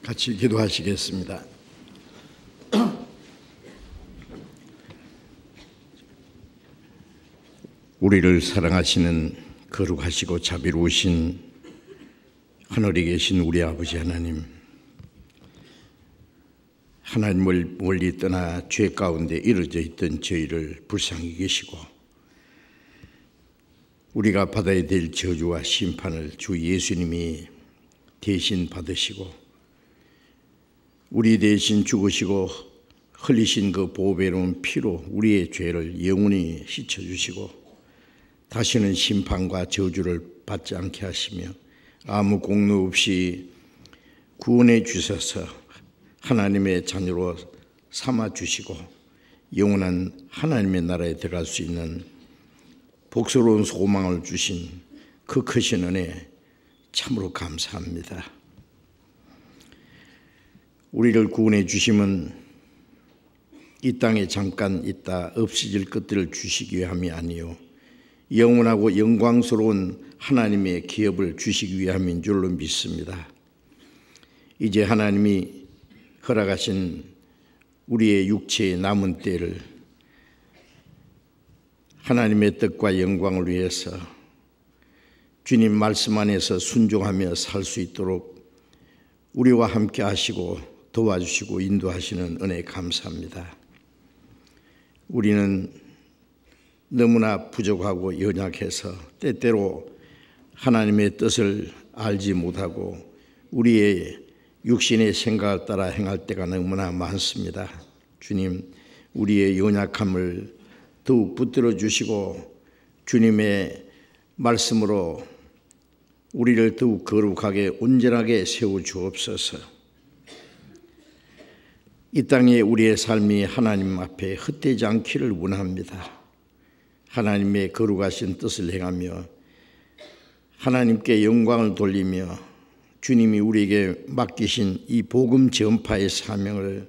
같이 기도하시겠습니다. 우리를 사랑하시는 거룩하시고 자비로우신 하늘에 계신 우리 아버지 하나님, 하나님을 멀리 떠나 죄 가운데 이루어져 있던 저희를 불쌍히 여기시고 우리가 받아야 될 저주와 심판을 주 예수님이 대신 받으시고 우리 대신 죽으시고 흘리신 그 보배로운 피로 우리의 죄를 영원히 씻어주시고 다시는 심판과 저주를 받지 않게 하시며 아무 공로 없이 구원해 주셔서 하나님의 자녀로 삼아주시고 영원한 하나님의 나라에 들어갈 수 있는 복스러운 소망을 주신 그 크신 은혜 참으로 감사합니다. 우리를 구원해 주심은 이 땅에 잠깐 있다 없어질 것들을 주시기 위함이 아니요 영원하고 영광스러운 하나님의 기업을 주시기 위함인 줄로 믿습니다. 이제 하나님이 허락하신 우리의 육체의 남은 때를 하나님의 뜻과 영광을 위해서 주님 말씀 안에서 순종하며 살 수 있도록 우리와 함께 하시고 도와주시고 인도하시는 은혜 감사합니다. 우리는 너무나 부족하고 연약해서 때때로 하나님의 뜻을 알지 못하고 우리의 육신의 생각을 따라 행할 때가 너무나 많습니다. 주님, 우리의 연약함을 더욱 붙들어 주시고 주님의 말씀으로 우리를 더욱 거룩하게 온전하게 세워 주옵소서. 이 땅에 우리의 삶이 하나님 앞에 헛되지 않기를 원합니다. 하나님의 거룩하신 뜻을 행하며 하나님께 영광을 돌리며 주님이 우리에게 맡기신 이 복음 전파의 사명을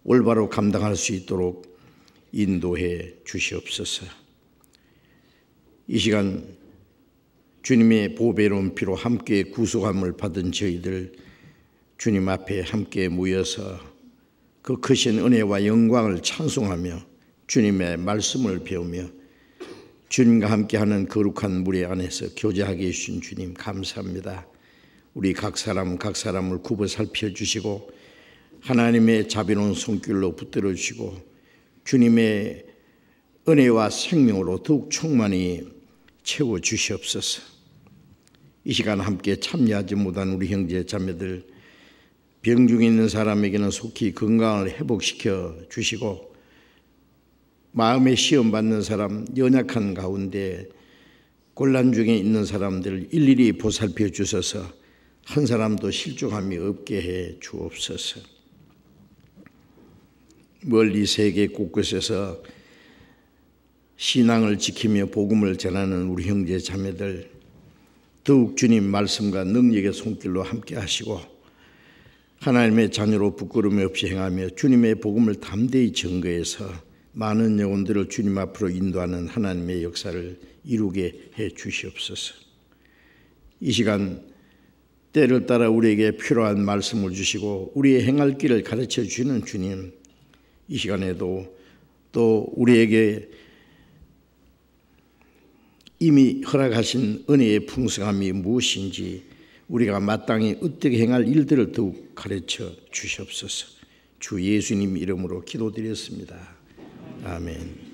올바로 감당할 수 있도록 인도해 주시옵소서. 이 시간 주님의 보배로운 피로 함께 구속함을 받은 저희들 주님 앞에 함께 모여서 그 크신 은혜와 영광을 찬송하며 주님의 말씀을 배우며 주님과 함께하는 거룩한 무리 안에서 교제하게 해주신 주님 감사합니다. 우리 각 사람을 굽어 살펴주시고 하나님의 자비로운 손길로 붙들어 주시고 주님의 은혜와 생명으로 더욱 충만히 채워주시옵소서. 이 시간 함께 참여하지 못한 우리 형제 자매들 병중에 있는 사람에게는 속히 건강을 회복시켜 주시고 마음의 시험 받는 사람, 연약한 가운데 곤란 중에 있는 사람들을 일일이 보살펴 주셔서 한 사람도 실족함이 없게 해 주옵소서. 멀리 세계 곳곳에서 신앙을 지키며 복음을 전하는 우리 형제 자매들 더욱 주님 말씀과 능력의 손길로 함께 하시고 하나님의 자녀로 부끄러움 없이 행하며 주님의 복음을 담대히 증거해서 많은 영혼들을 주님 앞으로 인도하는 하나님의 역사를 이루게 해 주시옵소서. 이 시간 때를 따라 우리에게 필요한 말씀을 주시고 우리의 행할 길을 가르쳐 주시는 주님, 이 시간에도 또 우리에게 이미 허락하신 은혜의 풍성함이 무엇인지 우리가 마땅히 어떻게 행할 일들을 더욱 가르쳐 주시옵소서. 주 예수님 이름으로 기도드렸습니다. 아멘.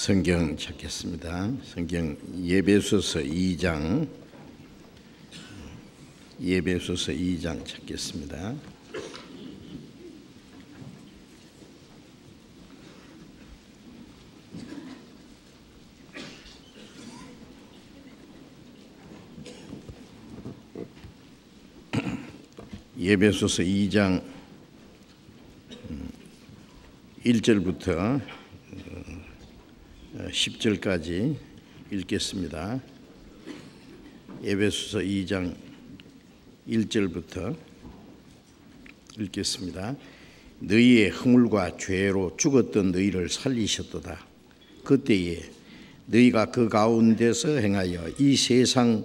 성경 찾겠습니다. 성경 예배소서 2장 찾겠습니다. 예배소서 2장 1절부터 10절까지 읽겠습니다. 에베소서 2장 1절부터 읽겠습니다. 너희의 허물과 죄로 죽었던 너희를 살리셨도다. 그때에 너희가 그 가운데서 행하여 이 세상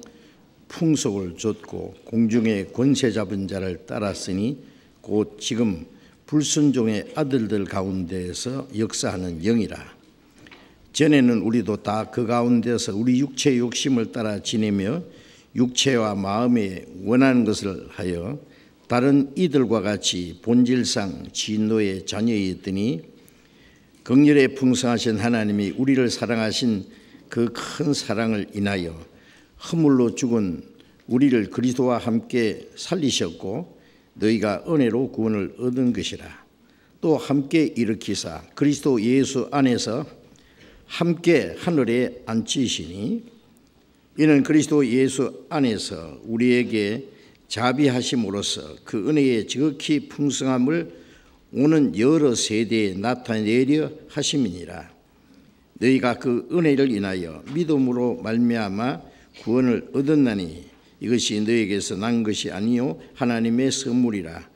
풍속을 좇고 공중의 권세 잡은 자를 따랐으니 곧 지금 불순종의 아들들 가운데에서 역사하는 영이라. 전에는 우리도 다 그 가운데서 우리 육체의 욕심을 따라 지내며 육체와 마음에 원하는 것을 하여 다른 이들과 같이 본질상 진노의 자녀였더니 긍휼에 풍성하신 하나님이 우리를 사랑하신 그 큰 사랑을 인하여 허물로 죽은 우리를 그리스도와 함께 살리셨고 너희가 은혜로 구원을 얻은 것이라. 또 함께 일으키사 그리스도 예수 안에서 함께 하늘에 앉히시니 이는 그리스도 예수 안에서 우리에게 자비하심으로써 그 은혜의 지극히 풍성함을 오는 여러 세대에 나타내려 하심이니라. 너희가 그 은혜를 인하여 믿음으로 말미암아 구원을 얻었나니 이것이 너희에게서 난 것이 아니요 하나님의 선물이라.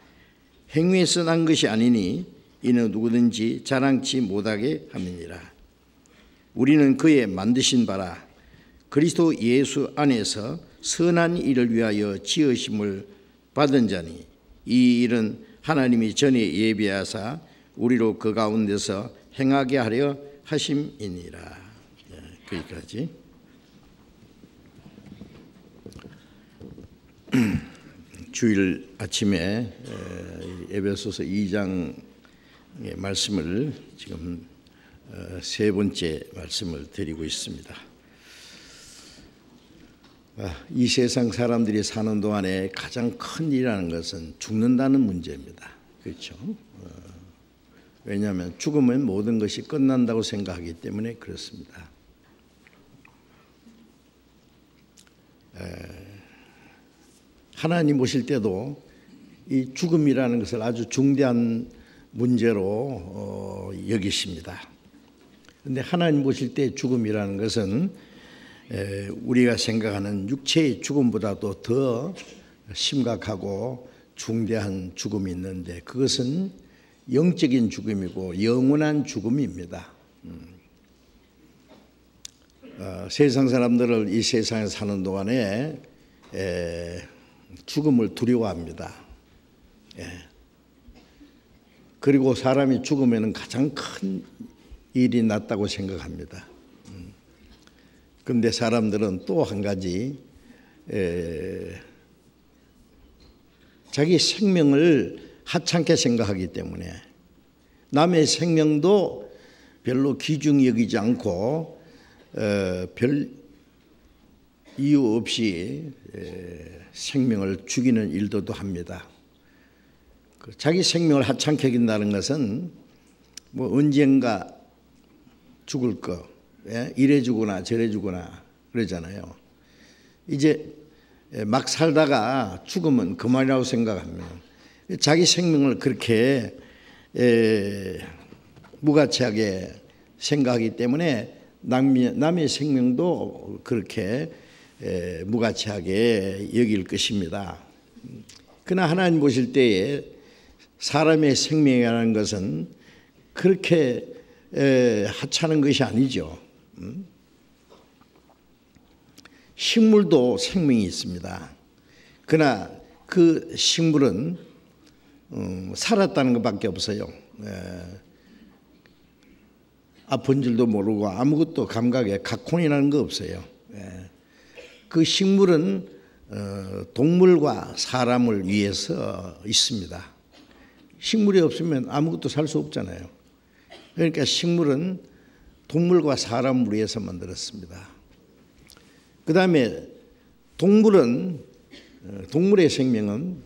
행위에서 난 것이 아니니 이는 누구든지 자랑치 못하게 함이니라. 우리는 그의 만드신 바라 그리스도 예수 안에서 선한 일을 위하여 지으심을 받은 자니 이 일은 하나님이 전에 예비하사 우리로 그 가운데서 행하게 하려 하심이니라. 거기까지. 주일 아침에 에베소서 2장의 말씀을 지금 세 번째 말씀을 드리고 있습니다. 이 세상 사람들이 사는 동안에 가장 큰 일이라는 것은 죽는다는 문제입니다. 그렇죠? 왜냐하면 죽으면 모든 것이 끝난다고 생각하기 때문에 그렇습니다. 하나님 오실 때도 이 죽음이라는 것을 아주 중대한 문제로 여기십니다. 그런데 하나님 보실 때 죽음이라는 것은 우리가 생각하는 육체의 죽음보다도 더 심각하고 중대한 죽음이 있는데 그것은 영적인 죽음이고 영원한 죽음입니다. 세상 사람들을 이 세상에 사는 동안에 죽음을 두려워합니다. 그리고 사람이 죽으면 가장 큰 일이 낫다고 생각합니다. 그런데 사람들은 또 한 가지 자기 생명을 하찮게 생각하기 때문에 남의 생명도 별로 귀중히 여기지 않고 별 이유 없이 생명을 죽이는 일도 합니다. 자기 생명을 하찮게 여긴다는 것은 뭐 언젠가 죽을 거, 이래 주거나 저래 주거나 그러잖아요. 이제 막 살다가 죽으면 그만이라고 생각합니다. 자기 생명을 그렇게 무가치하게 생각하기 때문에 남의 생명도 그렇게 무가치하게 여길 것입니다. 그러나 하나님 보실 때에 사람의 생명이라는 것은 그렇게 하찮은 것이 아니죠. 식물도 생명이 있습니다. 그러나 그 식물은 살았다는 것밖에 없어요. 아픈 줄도 모르고 아무것도 감각에 각혼이라는 거 없어요. 그 식물은 동물과 사람을 위해서 있습니다. 식물이 없으면 아무것도 살 수 없잖아요. 그러니까 식물은 동물과 사람을 위해서 만들었습니다. 그 다음에 동물의 생명은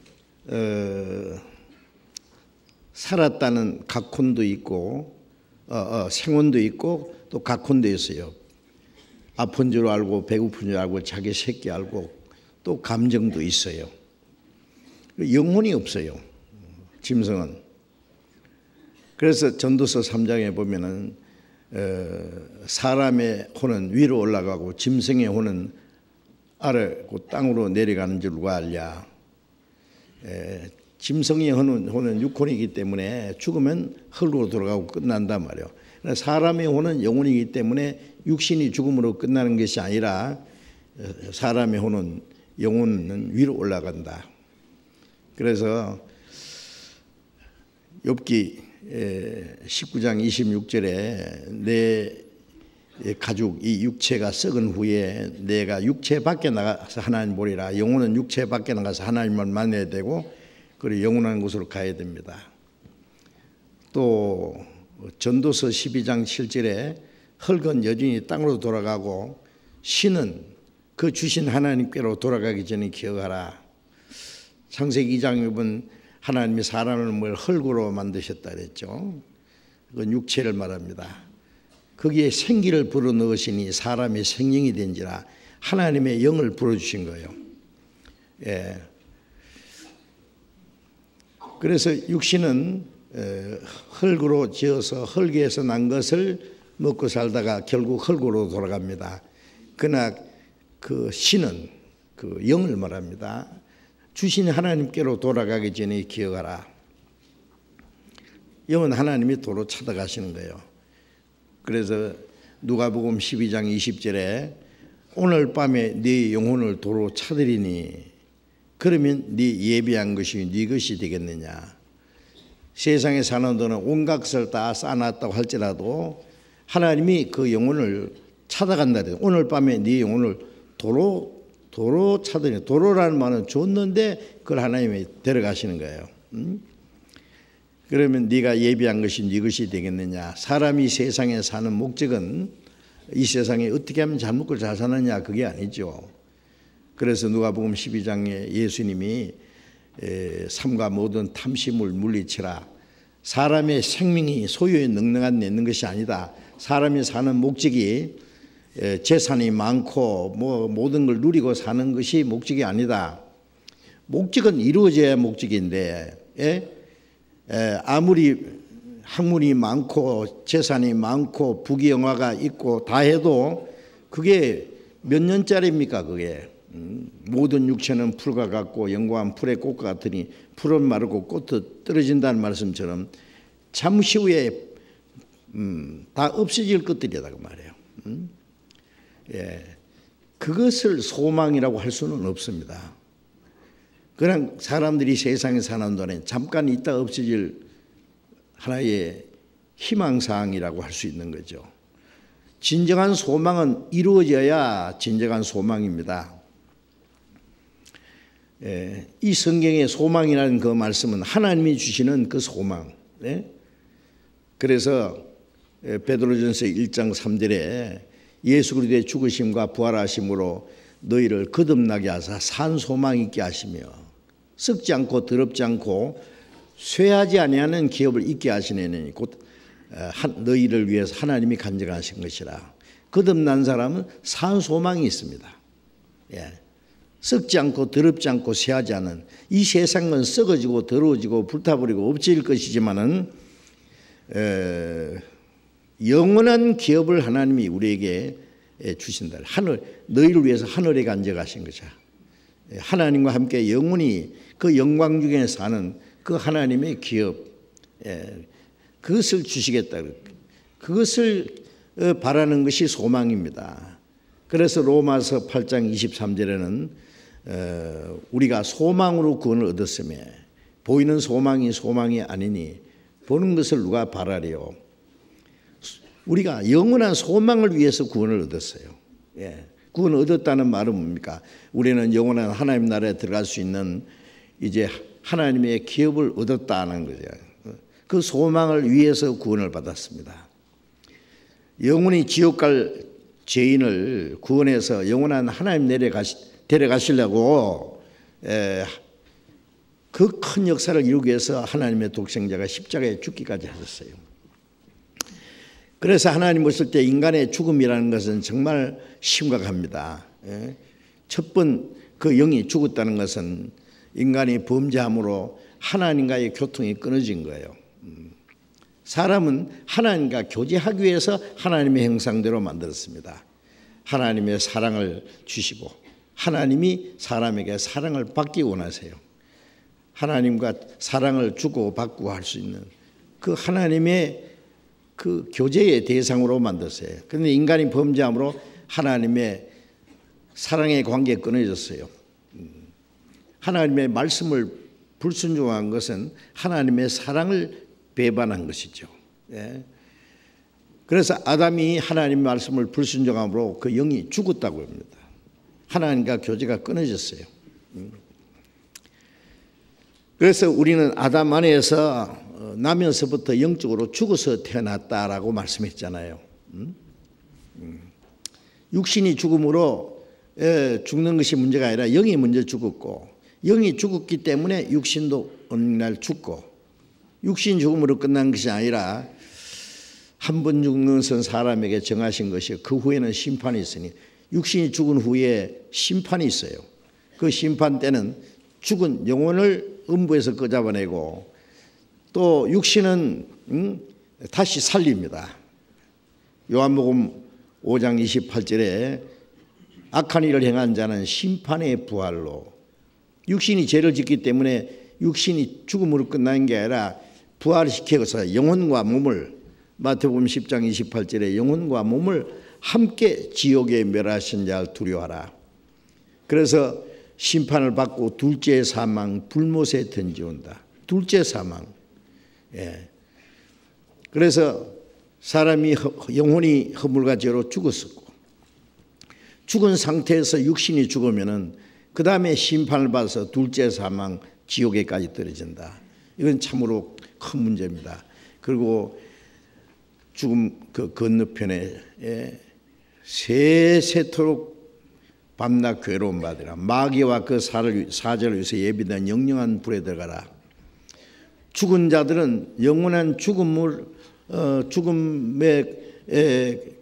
살았다는 각혼도 있고 생혼도 있고 또 각혼도 있어요. 아픈 줄 알고 배고픈 줄 알고 자기 새끼 알고 또 감정도 있어요. 영혼이 없어요, 짐승은. 그래서 전도서 3장에 보면은 사람의 혼은 위로 올라가고 짐승의 혼은 아래 땅으로 내려가는 줄 누가 알랴. 짐승의 혼은 육혼이기 때문에 죽으면 흙으로 돌아가고 끝난단 말이에요. 사람의 혼은 영혼이기 때문에 육신이 죽음으로 끝나는 것이 아니라 사람의 혼은 영혼은 위로 올라간다. 그래서 욥기 19장 26절에 내 가죽 이 육체가 썩은 후에 내가 육체 밖에 나가서 하나님 보리라. 영혼은 육체 밖에 나가서 하나님을 만나야 되고 그리고 영원한 곳으로 가야 됩니다. 또 전도서 12장 7절에 흙은 여전히 땅으로 돌아가고 신은 그 주신 하나님께로 돌아가기 전에 기억하라. 창세기 2장에 보면 하나님이 사람을 흙으로 만드셨다 그랬죠. 그건 육체를 말합니다. 거기에 생기를 불어넣으시니 사람의 생명이 된지라. 하나님의 영을 불어주신 거예요. 예. 그래서 육신은 흙으로 지어서 흙에서 난 것을 먹고 살다가 결국 흙으로 돌아갑니다. 그러나 그 신은 그 영을 말합니다. 주신 하나님께로 돌아가기 전에 기억하라. 영은 하나님이 도로 찾아가시는 거예요. 그래서 누가복음 12장 20절에 오늘 밤에 네 영혼을 도로 찾으리니 그러면 네 예비한 것이 네 것이 되겠느냐. 세상에 사는 동안 온갖 것을 다 쌓아놨다고 할지라도 하나님이 그 영혼을 찾아간다. 오늘 밤에 네 영혼을 도로 찾으니, 도로라는 말은 줬는데 그걸 하나님이 데려가시는 거예요. 그러면 네가 예비한 것이 네 것이 되겠느냐. 사람이 세상에 사는 목적은 이 세상에 어떻게 하면 잘 먹고 잘 사느냐 그게 아니죠. 그래서 누가복음 12장에 예수님이 삶과 모든 탐심을 물리치라. 사람의 생명이 소유에 능력한 내는 것이 아니다. 사람이 사는 목적이 재산이 많고 뭐 모든 걸 누리고 사는 것이 목적이 아니다. 목적은 이루어져야 목적인데 아무리 학문이 많고 재산이 많고 부귀영화가 있고 다 해도 그게 몇 년짜리입니까 그게. 모든 육체는 풀과 같고 영광은 풀의 꽃과 같으니 풀은 마르고 꽃도 떨어진다는 말씀처럼 잠시 후에 다 없어질 것들이다 그 말이에요. 그것을 소망이라고 할 수는 없습니다. 그냥 사람들이 세상에 사는 동안에 잠깐 있다 없어질 하나의 희망사항이라고 할 수 있는 거죠. 진정한 소망은 이루어져야 진정한 소망입니다. 이 성경의 소망이라는 그 말씀은 하나님이 주시는 그 소망. 그래서 베드로전서 1장 3절에 예수 그리스도의 죽으심과 부활하심으로 너희를 거듭나게 하사 산 소망 있게 하시며 썩지 않고 더럽지 않고 쇠하지 아니하는 기업을 있게 하시는 곧 너희를 위해서 하나님이 간증하신 것이라. 거듭난 사람은 산 소망이 있습니다. 썩지 않고 더럽지 않고 쇠하지 않은 이 세상은 썩어지고 더러워지고 불타버리고 없어질 것이지만은 영원한 기업을 하나님이 우리에게 주신다. 너희를 위해서 하늘에 간직하신 거죠. 하나님과 함께 영원히 그 영광 중에 사는 그 하나님의 기업, 그것을 주시겠다. 그것을 바라는 것이 소망입니다. 그래서 로마서 8장 23절에는 우리가 소망으로 구원을 얻었으며 보이는 소망이 아니니 보는 것을 누가 바라리요. 우리가 영원한 소망을 위해서 구원을 얻었어요. 구원을 얻었다는 말은 뭡니까? 우리는 영원한 하나님 나라에 들어갈 수 있는 이제 하나님의 기업을 얻었다는 거죠. 그 소망을 위해서 구원을 받았습니다. 영원히 지옥 갈 죄인을 구원해서 영원한 하나님 데려가시려고 그 큰 역사를 이루기 위해서 하나님의 독생자가 십자가에 죽기까지 하셨어요. 그래서 하나님 보실 때 인간의 죽음이라는 것은 정말 심각합니다. 첫 번 그 영이 죽었다는 것은 인간이 범죄함으로 하나님과의 교통이 끊어진 거예요. 사람은 하나님과 교제하기 위해서 하나님의 형상대로 만들었습니다. 하나님의 사랑을 주시고 하나님이 사람에게 사랑을 받기 원하세요. 하나님과 사랑을 주고 받고 할 수 있는 그 하나님의 그 교제의 대상으로 만들었어요. 그런데 인간이 범죄함으로 하나님의 사랑의 관계가 끊어졌어요. 하나님의 말씀을 불순종한 것은 하나님의 사랑을 배반한 것이죠. 그래서 아담이 하나님의 말씀을 불순종함으로 그 영이 죽었다고 합니다. 하나님과 교제가 끊어졌어요. 그래서 우리는 아담 안에서 나면서부터 영적으로 죽어서 태어났다라고 말씀했잖아요. 육신이 죽음으로 죽는 것이 문제가 아니라 영이 먼저 죽었고, 영이 죽었기 때문에 육신도 어느 날 죽고, 육신 죽음으로 끝난 것이 아니라 한 번 죽는 것은 사람에게 정하신 것이요 그 후에는 심판이 있으니, 육신이 죽은 후에 심판이 있어요. 그 심판 때는 죽은 영혼을 음부에서 끄잡아내고 또 육신은 다시 살립니다. 요한복음 5장 28절에 악한 일을 행한 자는 심판의 부활로, 육신이 죄를 짓기 때문에 육신이 죽음으로 끝나는 게 아니라 부활시켜서 영혼과 몸을, 마태복음 10장 28절에 영혼과 몸을 함께 지옥에 멸하신 자를 두려워하라. 그래서 심판을 받고 둘째 사망 불못에 던지온다. 둘째 사망. 그래서 사람이 영혼이 허물과 죄로 죽었었고, 죽은 상태에서 육신이 죽으면은 그 다음에 심판을 받아서 둘째 사망 지옥에까지 떨어진다. 이건 참으로 큰 문제입니다. 그리고 죽음 그 건너편에 세세토록 밤낮 괴로운 받으라. 마귀와 그 사자를 위해서 예비된 영영한 불에 들어가라. 죽은 자들은 영원한 죽음의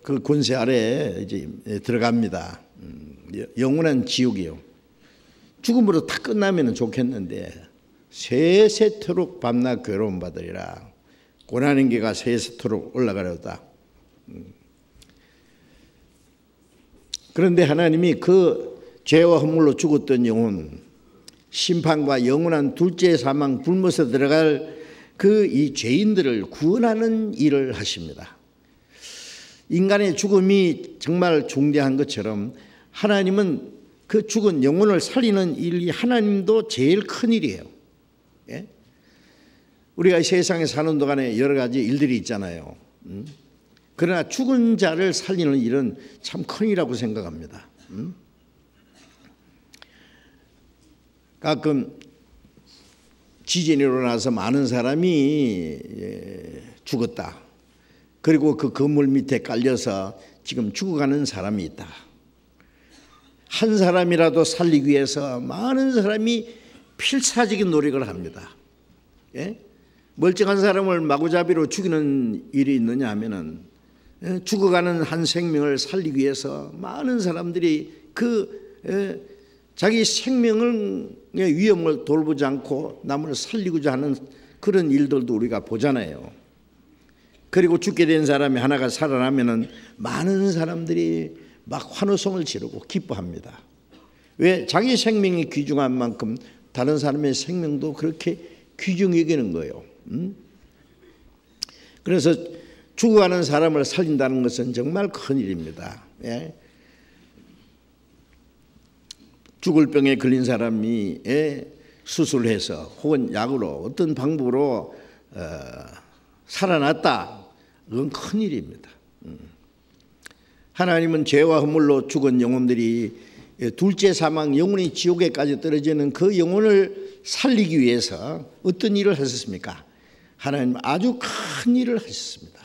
그 권세 아래에 이제 들어갑니다. 영원한 지옥이요. 죽음으로 다 끝나면 좋겠는데 세세토록 밤낮 괴로움 받으리라. 고난의 개가 세세토록 올라가려다. 그런데 하나님이 그 죄와 허물로 죽었던 영혼, 심판과 영원한 둘째 사망 불못에 들어갈 그 이 죄인들을 구원하는 일을 하십니다. 인간의 죽음이 정말 중대한 것처럼 하나님은 그 죽은 영혼을 살리는 일이 하나님도 제일 큰 일이에요. 우리가 세상에 사는 동안에 여러 가지 일들이 있잖아요. 그러나 죽은 자를 살리는 일은 참 큰 일이라고 생각합니다. 가끔 지진이 일어나서 많은 사람이 죽었다. 그리고 그 건물 밑에 깔려서 지금 죽어가는 사람이 있다. 한 사람이라도 살리기 위해서 많은 사람이 필사적인 노력을 합니다. 멀쩡한 사람을 마구잡이로 죽이는 일이 있느냐 하면은 죽어가는 한 생명을 살리기 위해서 많은 사람들이 자기 생명의 위험을 돌보지 않고 남을 살리고자 하는 그런 일들도 우리가 보잖아요. 그리고 죽게 된 사람이 하나가 살아나면은 많은 사람들이 막 환호성을 지르고 기뻐합니다. 왜? 자기 생명이 귀중한 만큼 다른 사람의 생명도 그렇게 귀중히 여기는 거예요. 그래서 죽어가는 사람을 살린다는 것은 정말 큰 일입니다. 죽을 병에 걸린 사람이 수술해서 혹은 약으로 어떤 방법으로 살아났다. 그건 큰 일입니다. 하나님은 죄와 허물로 죽은 영혼들이 둘째 사망 영혼이 지옥에까지 떨어지는 그 영혼을 살리기 위해서 어떤 일을 하셨습니까? 하나님은 아주 큰 일을 하셨습니다.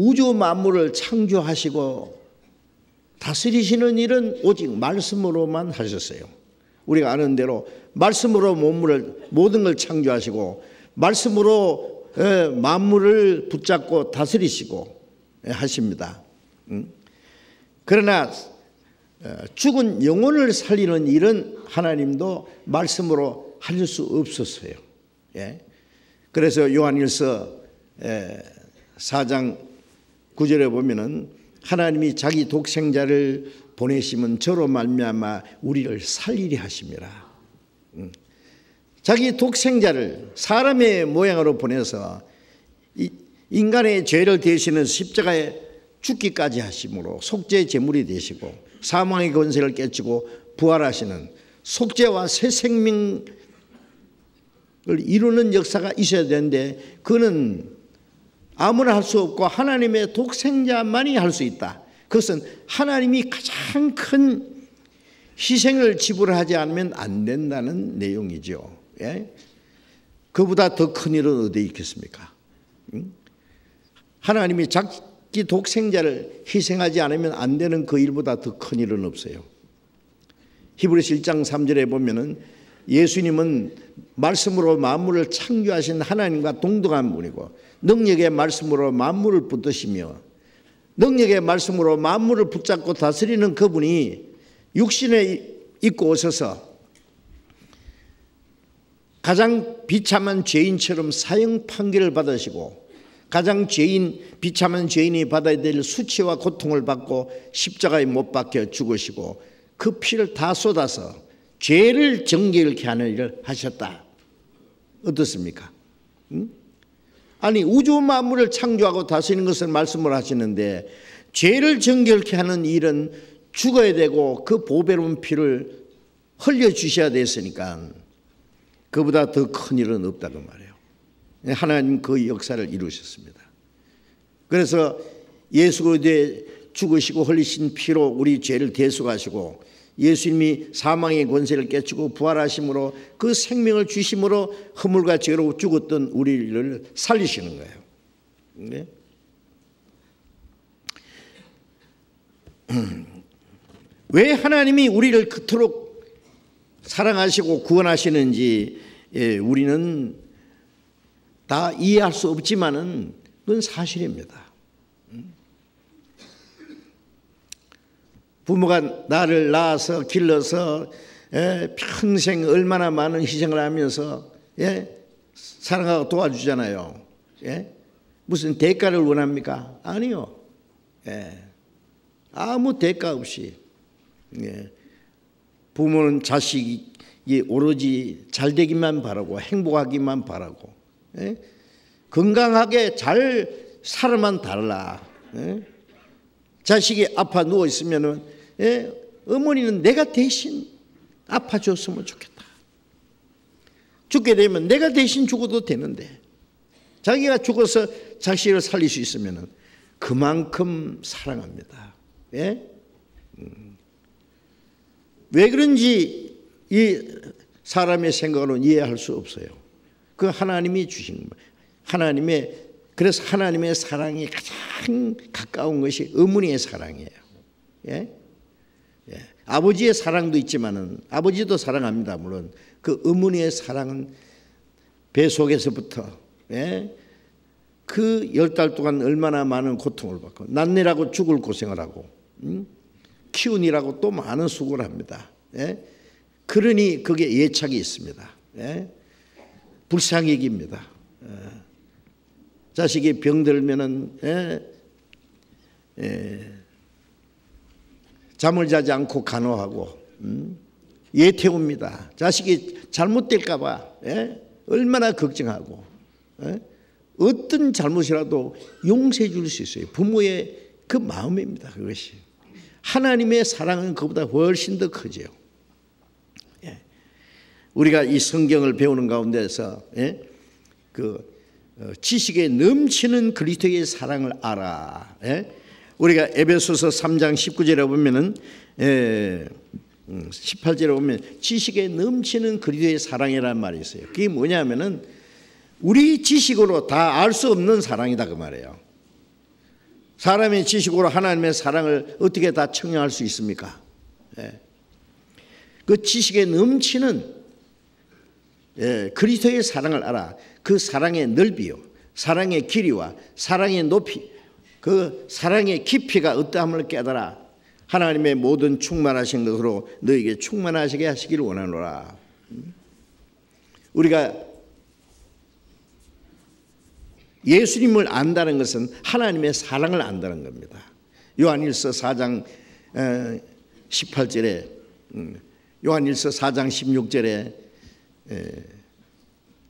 우주 만물을 창조하시고 다스리시는 일은 오직 말씀으로만 하셨어요. 우리가 아는 대로 말씀으로 모든 걸 창조하시고 말씀으로 만물을 붙잡고 다스리시고 하십니다. 그러나 죽은 영혼을 살리는 일은 하나님도 말씀으로 하실 수 없었어요. 그래서 요한일서 4장 9절에 보면은 하나님이 자기 독생자를 보내시면 저로 말미암아 우리를 살리려 하심이라. 자기 독생자를 사람의 모양으로 보내서 인간의 죄를 대신해서 십자가에 죽기까지 하심으로 속죄의 제물이 되시고 사망의 권세를 깨치고 부활하시는 속죄와 새 생명을 이루는 역사가 있어야 되는데 그는 아무나 할 수 없고 하나님의 독생자만이 할 수 있다. 그것은 하나님이 가장 큰 희생을 지불하지 않으면 안 된다는 내용이죠. 그보다 더 큰 일은 어디에 있겠습니까? 하나님이 자기 독생자를 희생하지 않으면 안 되는 그 일보다 더 큰 일은 없어요. 히브리서 1장 3절에 보면은 예수님은 말씀으로 만물을 창조하신 하나님과 동등한 분이고 능력의 말씀으로 만물을 붙드시며 능력의 말씀으로 만물을 붙잡고 다스리는 그분이 육신에 입고 오셔서 가장 비참한 죄인처럼 사형 판결을 받으시고 가장 비참한 죄인이 받아야 될 수치와 고통을 받고 십자가에 못 박혀 죽으시고 그 피를 다 쏟아서 죄를 정결케 하는 일을 하셨다. 어떻습니까? 아니 우주 만물을 창조하고 다스리는 것을 말씀을 하시는데 죄를 정결케 하는 일은 죽어야 되고 그 보배로운 피를 흘려주셔야 됐으니까 그보다 더 큰 일은 없다고 말해요. 하나님 그 역사를 이루셨습니다. 그래서 예수 그리스도의 죽으시고 흘리신 피로 우리 죄를 대속하시고 예수님이 사망의 권세를 깨치고 부활하심으로 그 생명을 주심으로 허물과 죄로 죽었던 우리를 살리시는 거예요. 네? 왜 하나님이 우리를 그토록 사랑하시고 구원하시는지 우리는 다 이해할 수 없지만은 그건 사실입니다. 부모가 나를 낳아서 길러서 평생 얼마나 많은 희생을 하면서 사랑하고 도와주잖아요. 무슨 대가를 원합니까? 아니요. 아무 대가 없이 부모는 자식이 오로지 잘 되기만 바라고 행복하기만 바라고 건강하게 잘 살아만 달라. 자식이 아파 누워 있으면은 어머니는 내가 대신 아파줬으면 좋겠다. 죽게 되면 내가 대신 죽어도 되는데 자기가 죽어서 자식을 살릴 수 있으면은 그만큼 사랑합니다. 왜 그런지 이 사람의 생각으로는 이해할 수 없어요. 그 하나님이 주신 그래서 하나님의 사랑이 가장 가까운 것이 어머니의 사랑이에요. 아버지의 사랑도 있지만은 아버지도 사랑합니다. 물론 그 어머니의 사랑은 배 속에서부터 그 10달 동안 얼마나 많은 고통을 받고 낳느라고 죽을 고생을 하고 키우느라고 또 많은 수고를 합니다. 그러니 그게 예착이 있습니다. 불쌍익입니다. 자식이 병들면은 잠을 자지 않고 간호하고 예 태웁니다. 자식이 잘못될까 봐 얼마나 걱정하고 어떤 잘못이라도 용서해 줄 수 있어요. 부모의 그 마음입니다. 그것이 하나님의 사랑은 그보다 훨씬 더 크죠. 우리가 이 성경을 배우는 가운데서 그 지식에 넘치는 그리스도의 사랑을 알아. 우리가 에베소서 3장 19절에 보면은 18절에 보면 지식에 넘치는 그리스도의 사랑이라는 말이 있어요. 그게 뭐냐면은 우리 지식으로 다 알 수 없는 사랑이다 그 말이에요. 사람의 지식으로 하나님의 사랑을 어떻게 다 청량할 수 있습니까? 그 지식에 넘치는 그리스도의 사랑을 알아. 그 사랑의 넓이요, 사랑의 길이와 사랑의 높이, 그 사랑의 깊이가 어떠함을 깨달아 하나님의 모든 충만하신 것으로 너에게 충만하시게 하시기를 원하노라. 우리가 예수님을 안다는 것은 하나님의 사랑을 안다는 겁니다. 요한일서 4장 18절에 요한일서 4장 16절에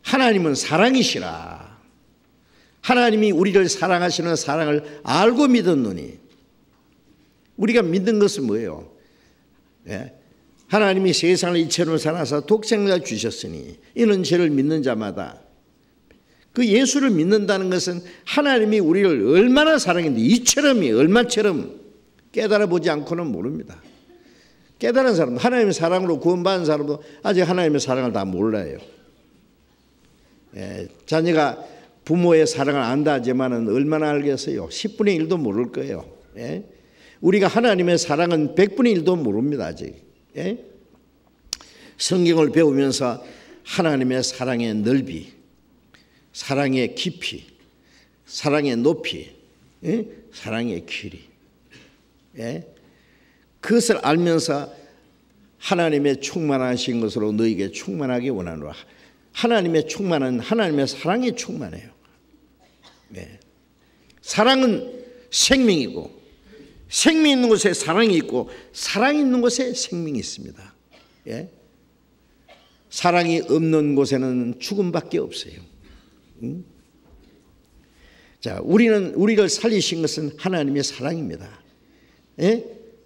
하나님은 사랑이시라. 하나님이 우리를 사랑하시는 사랑을 알고 믿었노니. 우리가 믿는 것은 뭐예요? 하나님이 세상을 이처럼 사랑하사 독생자를 주셨으니 이는 죄를 믿는 자마다, 그 예수를 믿는다는 것은 하나님이 우리를 얼마나 사랑했는데 이처럼이 얼마처럼 깨달아 보지 않고는 모릅니다. 깨달은 사람, 하나님의 사랑으로 구원받은 사람도 아직 하나님의 사랑을 다 몰라요. 자녀가 부모의 사랑을 안다 하지만은 얼마나 알겠어요? 10분의 1도 모를 거예요. 우리가 하나님의 사랑은 100분의 1도 모릅니다, 아직. 성경을 배우면서 하나님의 사랑의 넓이, 사랑의 깊이, 사랑의 높이, 사랑의 길이, 그것을 알면서 하나님의 충만하신 것으로 너에게 충만하게 원하노라. 하나님의 충만은 하나님의 사랑이 충만해요. 사랑은 생명이고, 생명 있는 곳에 사랑이 있고, 사랑이 있는 곳에 생명이 있습니다. 사랑이 없는 곳에는 죽음밖에 없어요. 자, 우리를 살리신 것은 하나님의 사랑입니다.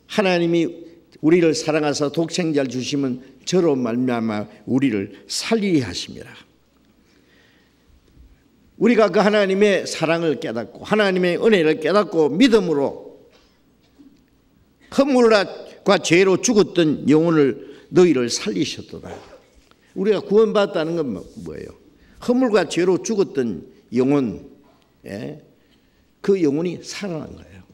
하나님이 우리를 사랑하사 독생자를 주시면 저로 말미암아 우리를 살리게 하십니다. 우리가 그 하나님의 사랑을 깨닫고 하나님의 은혜를 깨닫고 믿음으로 허물과 죄로 죽었던 영혼을 너희를 살리셨도다. 우리가 구원받았다는 건 뭐예요? 허물과 죄로 죽었던 영혼, 그 영혼이 살아난 거예요.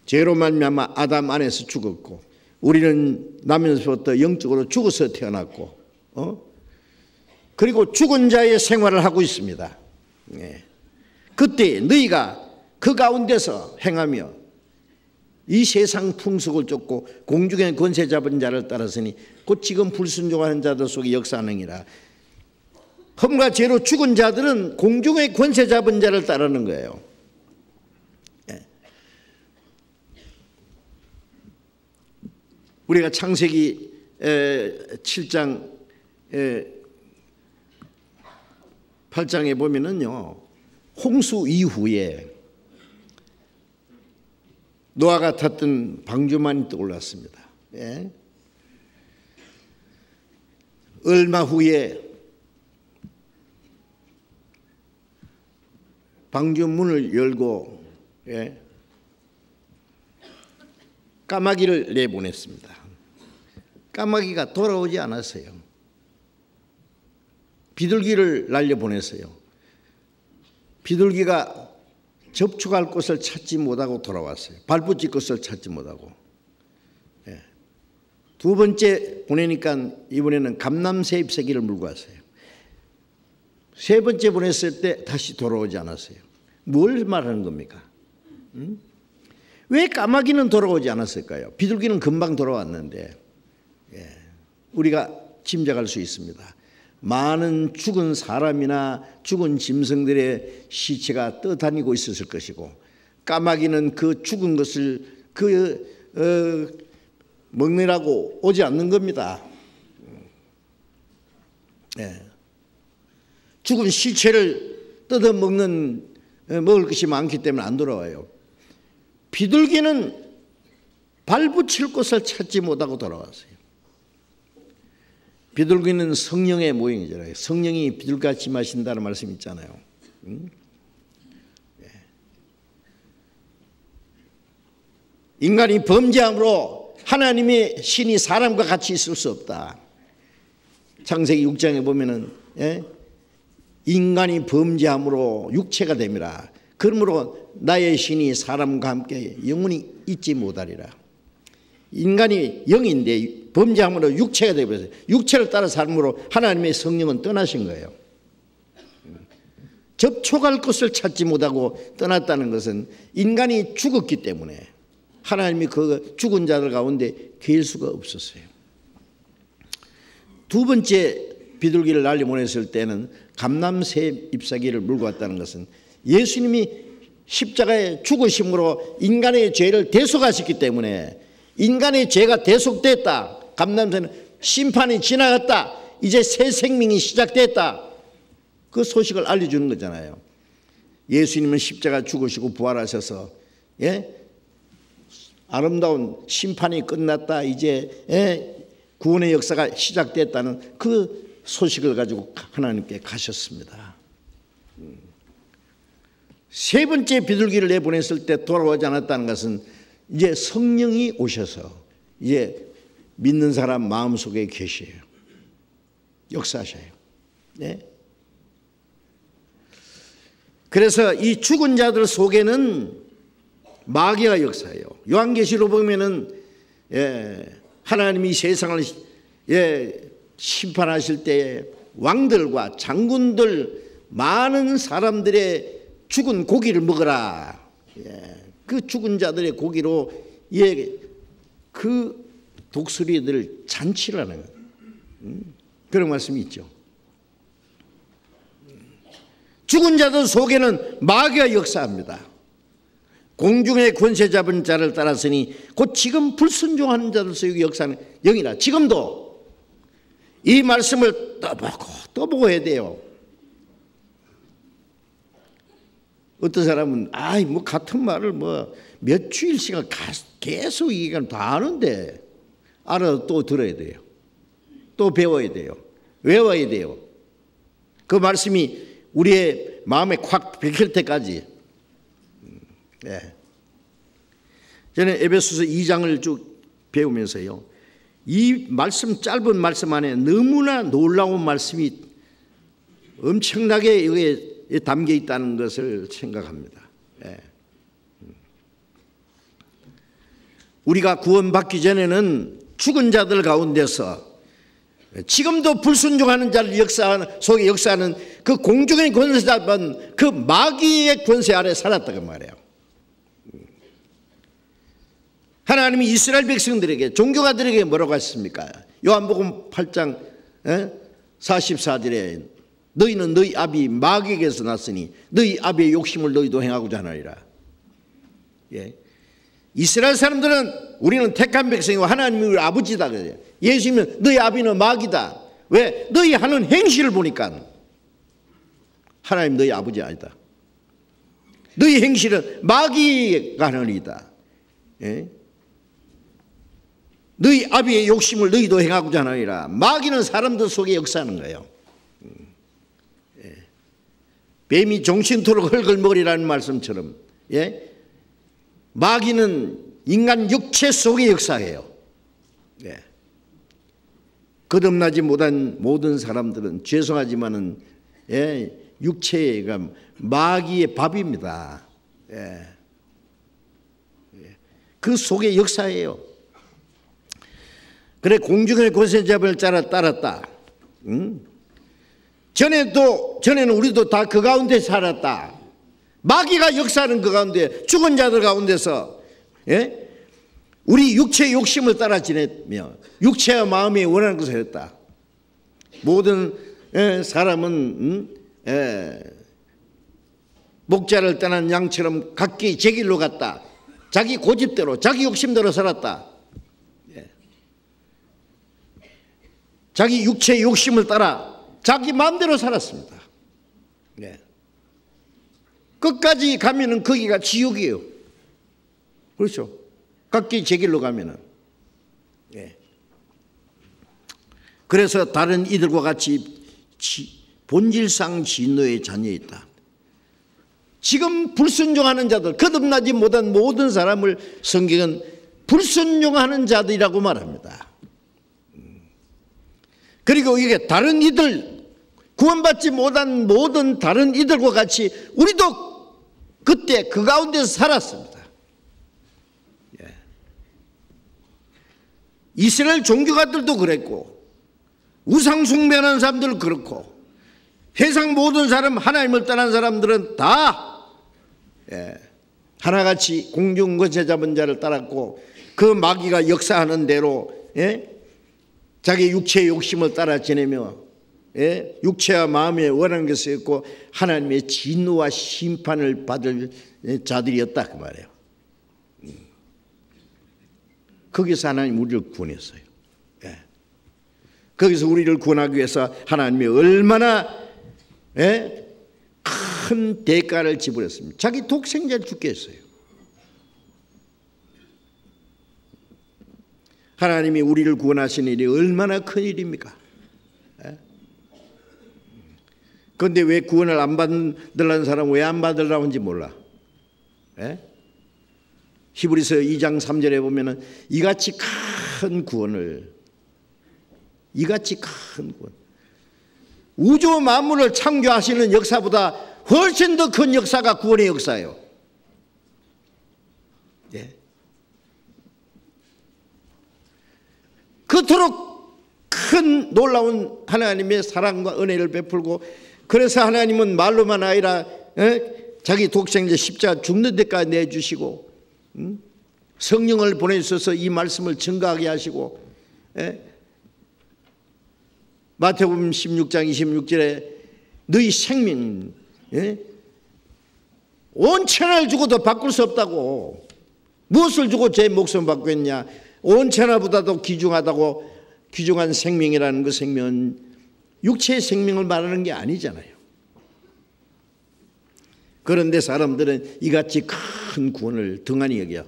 죄로 말미암아 아담 안에서 죽었고, 우리는 나면서부터 영적으로 죽어서 태어났고, 그리고 죽은 자의 생활을 하고 있습니다. 그때 너희가 그 가운데서 행하며 이 세상 풍속을 쫓고 공중의 권세 잡은 자를 따랐으니 곧 지금 불순종하는 자들 속에 역사하느니라. 험과 죄로 죽은 자들은 공중의 권세 잡은 자를 따르는 거예요. 우리가 창세기 7장 8장에 보면은요, 홍수 이후에 노아가 탔던 방주만이 떠올랐습니다. 얼마 후에 방주 문을 열고 까마귀를 내보냈습니다. 까마귀가 돌아오지 않았어요. 비둘기를 날려보냈어요. 비둘기가 접촉할 곳을 찾지 못하고 돌아왔어요. 발붙일 곳을 찾지 못하고. 두 번째 보내니까 이번에는 감람새 잎새기를 물고 왔어요. 세 번째 보냈을 때 다시 돌아오지 않았어요. 뭘 말하는 겁니까? 왜 까마귀는 돌아오지 않았을까요? 비둘기는 금방 돌아왔는데. 우리가 짐작할 수 있습니다. 많은 죽은 사람이나 죽은 짐승들의 시체가 떠다니고 있었을 것이고, 까마귀는 그 죽은 것을 먹느라고 오지 않는 겁니다. 죽은 시체를 뜯어 먹을 것이 많기 때문에 안 돌아와요. 비둘기는 발붙일 곳을 찾지 못하고 돌아왔어요. 비둘기는 성령의 모형이잖아요. 성령이 비둘기같이 마신다는 말씀 있잖아요. 인간이 범죄함으로 하나님의 신이 사람과 같이 있을 수 없다. 창세기 6장에 보면은 인간이 범죄함으로 육체가 됨이라. 그러므로 나의 신이 사람과 함께 영원히 있지 못하리라. 인간이 영인데 범죄함으로 육체가 되어버렸어요. 육체를 따라 삶으로 하나님의 성령은 떠나신 거예요. 접촉할 것을 찾지 못하고 떠났다는 것은 인간이 죽었기 때문에 하나님이 그 죽은 자들 가운데 계실 수가 없었어요. 두 번째 비둘기를 날려 보냈을 때는 감람새 잎사귀를 물고 왔다는 것은 예수님이 십자가에 죽으심으로 인간의 죄를 대속하셨기 때문에 인간의 죄가 대속됐다. 감람새는 심판이 지나갔다. 이제 새 생명이 시작됐다. 그 소식을 알려주는 거잖아요. 예수님은 십자가 죽으시고 부활하셔서 아름다운 심판이 끝났다. 이제 구원의 역사가 시작됐다는 그 소식을 가지고 하나님께 가셨습니다. 세 번째 비둘기를 내보냈을 때 돌아오지 않았다는 것은 이제 성령이 오셔서 이제 믿는 사람 마음속에 계셔요. 역사하셔요. 네? 그래서 이 죽은 자들 속에는 마귀가 역사해요. 요한계시록 보면은 하나님이 세상을 심판하실 때에 왕들과 장군들 많은 사람들의 죽은 고기를 먹어라. 그 죽은 자들의 고기로 그 독수리들 잔치를 하는 거예요. 그런 말씀이 있죠. 죽은 자들 속에는 마귀가 역사합니다. 공중의 권세 잡은 자를 따랐으니 곧 지금 불순종하는 자들 속에 역사하는 영이라. 지금도 이 말씀을 떠보고 해야 돼요. 어떤 사람은 뭐 같은 말을 몇 주일씩은 계속 얘기하면 다 아는데 알아도 또 들어야 돼요. 또 배워야 돼요. 외워야 돼요. 그 말씀이 우리의 마음에 확 박힐 때까지. 저는 에베소서 2장을 쭉 배우면서요, 이 말씀, 짧은 말씀 안에 너무나 놀라운 말씀이 엄청나게 여기에 담겨 있다는 것을 생각합니다. 우리가 구원받기 전에는 죽은 자들 가운데서 지금도 불순종하는 자를 속에 역사하는 그 공중의 권세 잡은 그 마귀의 권세 아래 살았다고 말해요. 하나님이 이스라엘 백성들에게, 종교가들에게 뭐라고 했습니까? 요한복음 8장 44절에 너희는 너희 아비 마귀에게서 났으니 너희 아비의 욕심을 너희도 행하고자 하느니라. 이스라엘 사람들은 우리는 택한 백성이고 하나님이 우리 아버지다 그래요. 예수님은 너희 아비는 마귀다. 왜? 너희 하는 행실을 보니까 하나님 너희 아버지 아니다. 너희 행실은 마귀가 하는 일이다. 너희 아비의 욕심을 너희도 행하고자 하느니라. 마귀는 사람들 속에 역사하는 거예요. 뱀이 종신토록 흙을 먹으리라는 말씀처럼 마귀는 인간 육체 속에 역사해요. 거듭나지 못한 모든 사람들은 죄송하지만은 육체가 마귀의 밥입니다. 그 속에 역사해요. 그래 공중의 권세 잡을 자를 따랐다. 전에는 우리도 다 그 가운데 살았다. 마귀가 역사하는 그 가운데 죽은 자들 가운데서 우리 육체의 욕심을 따라 지내며 육체와 마음이 원하는 것을 했다. 모든 사람은 목자를 떠난 양처럼 각기 제 길로 갔다. 자기 고집대로 자기 욕심대로 살았다. 자기 육체의 욕심을 따라 자기 마음대로 살았습니다. 끝까지 가면은 거기가 지옥이에요. 그렇죠? 각기 제 길로 가면은. 그래서 다른 이들과 같이 본질상 진노의 자녀이다. 지금 불순종하는 자들, 거듭나지 못한 모든 사람을 성경은 불순종하는 자들이라고 말합니다. 그리고 이게 다른 이들, 구원받지 못한 모든 다른 이들과 같이 우리도 그때 그 가운데서 살았습니다. 예. 이스라엘 종교가들도 그랬고 우상 숭배하는 사람들 그렇고 세상 모든 사람, 하나님을 떠난 사람들은 다 하나같이 공중거 제잡은 자를 따랐고 그 마귀가 역사하는 대로 자기 육체의 욕심을 따라 지내며 육체와 마음에 원하는 것을 했고 하나님의 진노와 심판을 받을 자들이었다 그 말이에요. 거기서 하나님 우리를 구원했어요. 거기서 우리를 구원하기 위해서 하나님이 얼마나 큰 대가를 지불했습니다. 자기 독생자를 죽게 했어요. 하나님이 우리를 구원하신 일이 얼마나 큰 일입니까? 그런데 왜 구원을 안 받으려는 사람은 왜 안 받으려고 하는지 몰라. 히브리서 2장 3절에 보면은 이같이 큰 구원 우주 만물을 창조하시는 역사보다 훨씬 더 큰 역사가 구원의 역사예요. 그토록 큰 놀라운 하나님의 사랑과 은혜를 베풀고 그래서 하나님은 말로만 아니라 자기 독생자 십자가 죽는 데까지 내주시고 성령을 보내주셔서 이 말씀을 증거하게 하시고 마태복음 16장 26절에 너희 생명 온 천하를 주고도 바꿀 수 없다고. 무엇을 주고 제 목숨을 바꾸겠냐. 온 천하보다도 귀중한 생명이라는 그 생명은 육체의 생명을 말하는 게 아니잖아요. 그런데 사람들은 이같이 큰 구원을 등한히 여겨.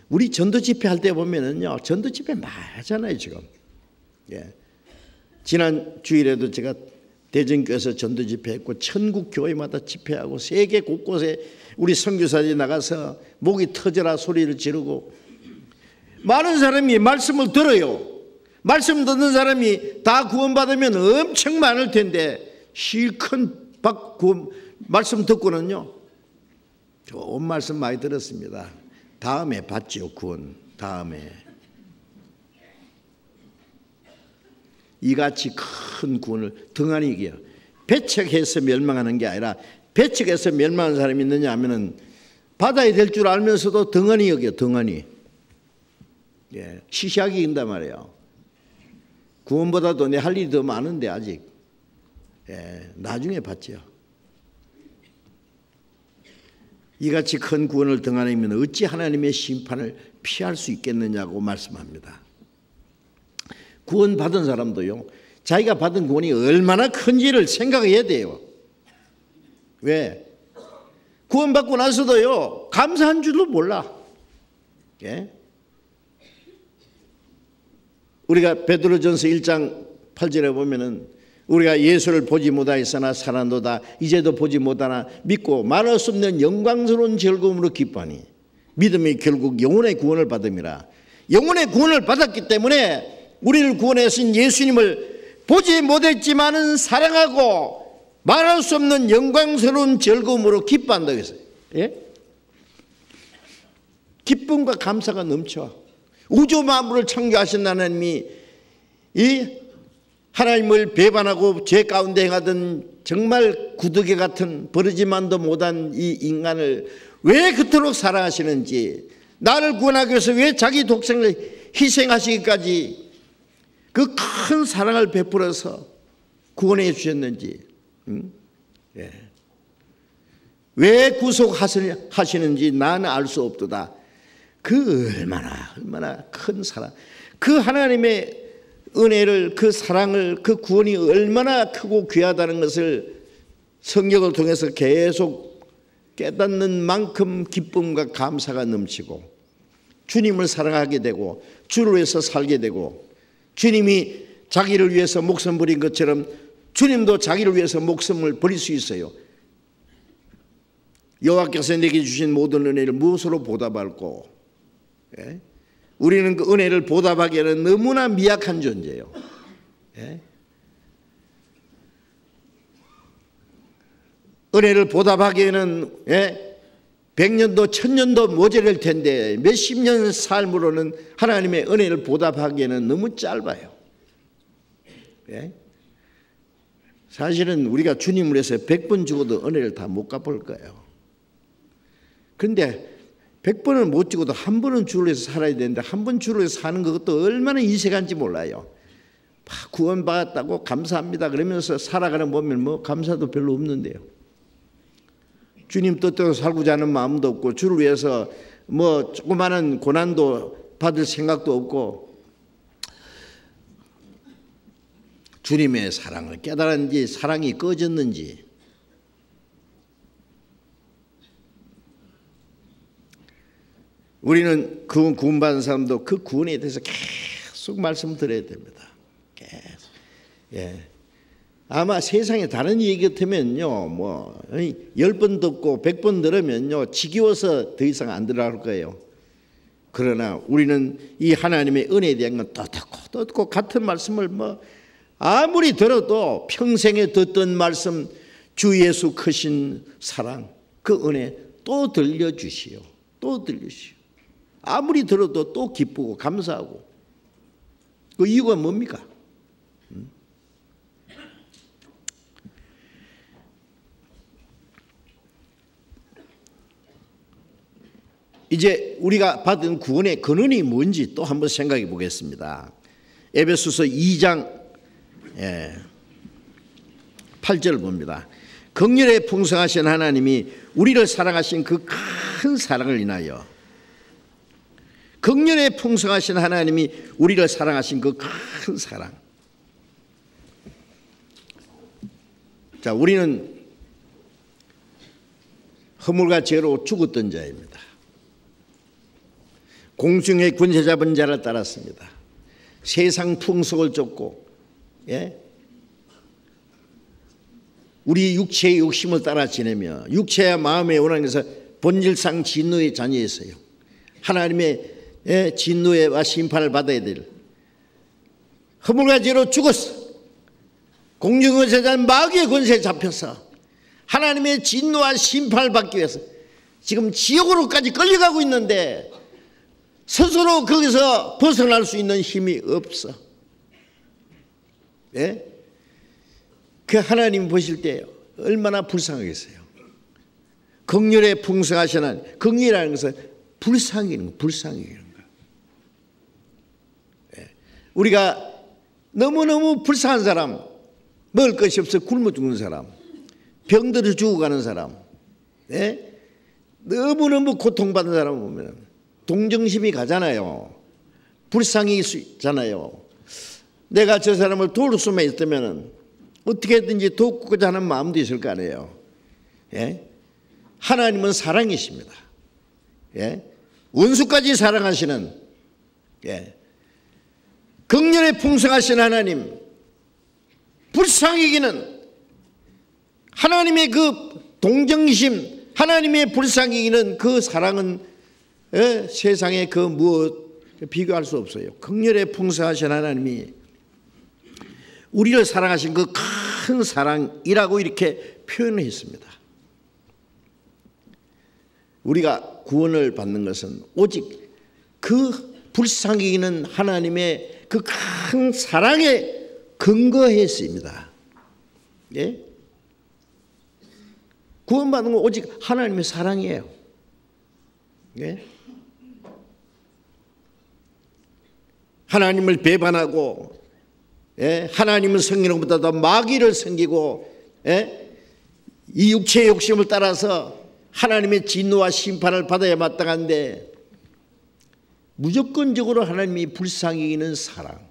우리 전도 집회 할 때 보면은요, 전도 집회 많이 하잖아요 지금. 지난 주일에도 제가 대전교회에서 전도 집회했고 천국 교회마다 집회하고 세계 곳곳에 우리 선교사들이 나가서 목이 터져라 소리를 지르고 많은 사람이 말씀을 들어요. 말씀 듣는 사람이 다 구원받으면 엄청 많을 텐데 실컷 말씀 듣고는요 좋은 말씀 많이 들었습니다. 다음에 받지요. 구원 다음에. 이같이 큰 구원을 등한히 이겨. 배척해서 멸망하는 게 아니라 배척해서 멸망하는 사람이 있느냐 하면은 받아야 될 줄 알면서도 등한히 여겨. 등한히. 시시하게 이긴단 말이에요. 구원보다도 내 할 일이 더 많은데 아직 나중에 받지요. 이같이 큰 구원을 등한히면 어찌 하나님의 심판을 피할 수 있겠느냐고 말씀합니다. 구원받은 사람도요 자기가 받은 구원이 얼마나 큰지를 생각해야 돼요. 왜? 구원받고 나서도요 감사한 줄도 몰라. 우리가 베드로전서 1장 8절에 보면은 우리가 예수를 보지 못하였으나 살았도다 이제도 보지 못하나 믿고 말할 수 없는 영광스러운 즐거움으로 기뻐하니 믿음이 결국 영혼의 구원을 받음이라. 영혼의 구원을 받았기 때문에 우리를 구원하신 예수님을 보지 못했지만은 사랑하고 말할 수 없는 영광스러운 즐거움으로 기뻐한다고 했어요. 기쁨과 감사가 넘쳐. 우주 만물을 창조하신 하나님이 이 하나님을 배반하고 죄 가운데 행하던 정말 구더기 같은 버리지만도 못한 이 인간을 왜 그토록 사랑하시는지, 나를 구원하기 위해서 왜 자기 독생을 희생하시기까지 그 큰 사랑을 베풀어서 구원해 주셨는지, 왜 구속하시는지 나는 알 수 없도다. 그 얼마나 큰 사랑, 그 하나님의 은혜를, 그 사랑을, 그 구원이 얼마나 크고 귀하다는 것을 성경을 통해서 계속 깨닫는 만큼 기쁨과 감사가 넘치고 주님을 사랑하게 되고 주를 위해서 살게 되고, 주님이 자기를 위해서 목숨 버린 것처럼 주님도 자기를 위해서 목숨을 버릴 수 있어요. 여호와께서 내게 주신 모든 은혜를 무엇으로 보답할꼬? 우리는 그 은혜를 보답하기에는 너무나 미약한 존재예요. 은혜를 보답하기에는 100년도 1000년도 모자랄 텐데 몇십 년 삶으로는 하나님의 은혜를 보답하기에는 너무 짧아요. 사실은 우리가 주님을 위해서 100번 죽어도 은혜를 다 못 갚을 거예요. 그런데 100번을 못 죽어도 한 번은 주를 위해서 살아야 되는데 한 번 주를 위해서 사는 것도 얼마나 인색한지 몰라요. 구원받았다고 감사합니다 그러면서 살아가는 보면 뭐 감사도 별로 없는데요. 주님 뜻대로 살고자 하는 마음도 없고 주를 위해서 뭐 조그마한 고난도 받을 생각도 없고 주님의 사랑을 깨달았는지 사랑이 꺼졌는지 우리는 구원받은 사람도 그 구원에 대해서 계속 말씀드려야 됩니다. 계속. 아마 세상에 다른 얘기 같으면요, 뭐 10번 듣고 100번 들으면요 지겨워서 더 이상 안 들어갈 거예요. 그러나 우리는 이 하나님의 은혜에 대한 건 또 듣고 같은 말씀을 뭐 아무리 들어도 평생에 듣던 말씀 주 예수 크신 사랑 그 은혜 또 들려주시오. 또 들려주시오. 아무리 들어도 또 기쁘고 감사하고 그 이유가 뭡니까? 이제 우리가 받은 구원의 근원이 뭔지 또 한번 생각해 보겠습니다. 에베소서 2장 8절 봅니다. 긍휼에 풍성하신 하나님이 우리를 사랑하신 그 큰 사랑을 인하여 긍휼에 풍성하신 하나님이 우리를 사랑하신 그 큰 사랑. 자, 우리는 허물과 죄로 죽었던 자입니다. 공중의 권세 잡은 자를 따랐습니다. 세상 풍속을 쫓고 우리 육체의 욕심을 따라 지내며 육체와 마음의 원한에서 본질상 진노의 자녀였어요. 하나님의 진노와 심판을 받아야 될 허물과 죄로 죽었어. 공중의 권세 잡은 마귀의 권세에 잡혀서 하나님의 진노와 심판을 받기 위해서 지금 지옥으로까지 끌려가고 있는데 스스로 거기서 벗어날 수 있는 힘이 없어. 그 하나님 보실 때 얼마나 불쌍하겠어요. 긍휼에 풍성하신 하나님. 긍휼이라는 것은 불쌍이라는 거예요. 우리가 너무너무 불쌍한 사람, 먹을 것이 없어 굶어 죽는 사람, 병들어 죽어가는 사람, 너무너무 고통받는 사람 보면 동정심이 가잖아요. 불쌍히 있잖아요. 내가 저 사람을 도울 수만 있다면 어떻게든지 돕고자 하는 마음도 있을 거 아니에요. 하나님은 사랑이십니다. 원수까지 사랑하시는 긍휼에 풍성하신 하나님, 불쌍히기는 하나님의 그 동정심, 하나님의 불쌍히기는 그 사랑은 세상에 그 무엇 비교할 수 없어요. 긍휼에 풍성하신 하나님이 우리를 사랑하신 그 큰 사랑이라고 이렇게 표현했습니다. 우리가 구원을 받는 것은 오직 그 불쌍히 있는 하나님의 그 큰 사랑에 근거했습니다. 구원받는 건 오직 하나님의 사랑이에요. 하나님을 배반하고 하나님을 섬기는 것보다 마귀를 섬기고 이 육체의 욕심을 따라서 하나님의 진노와 심판을 받아야 마땅한데 무조건적으로 하나님이 불쌍히 여기는 사랑.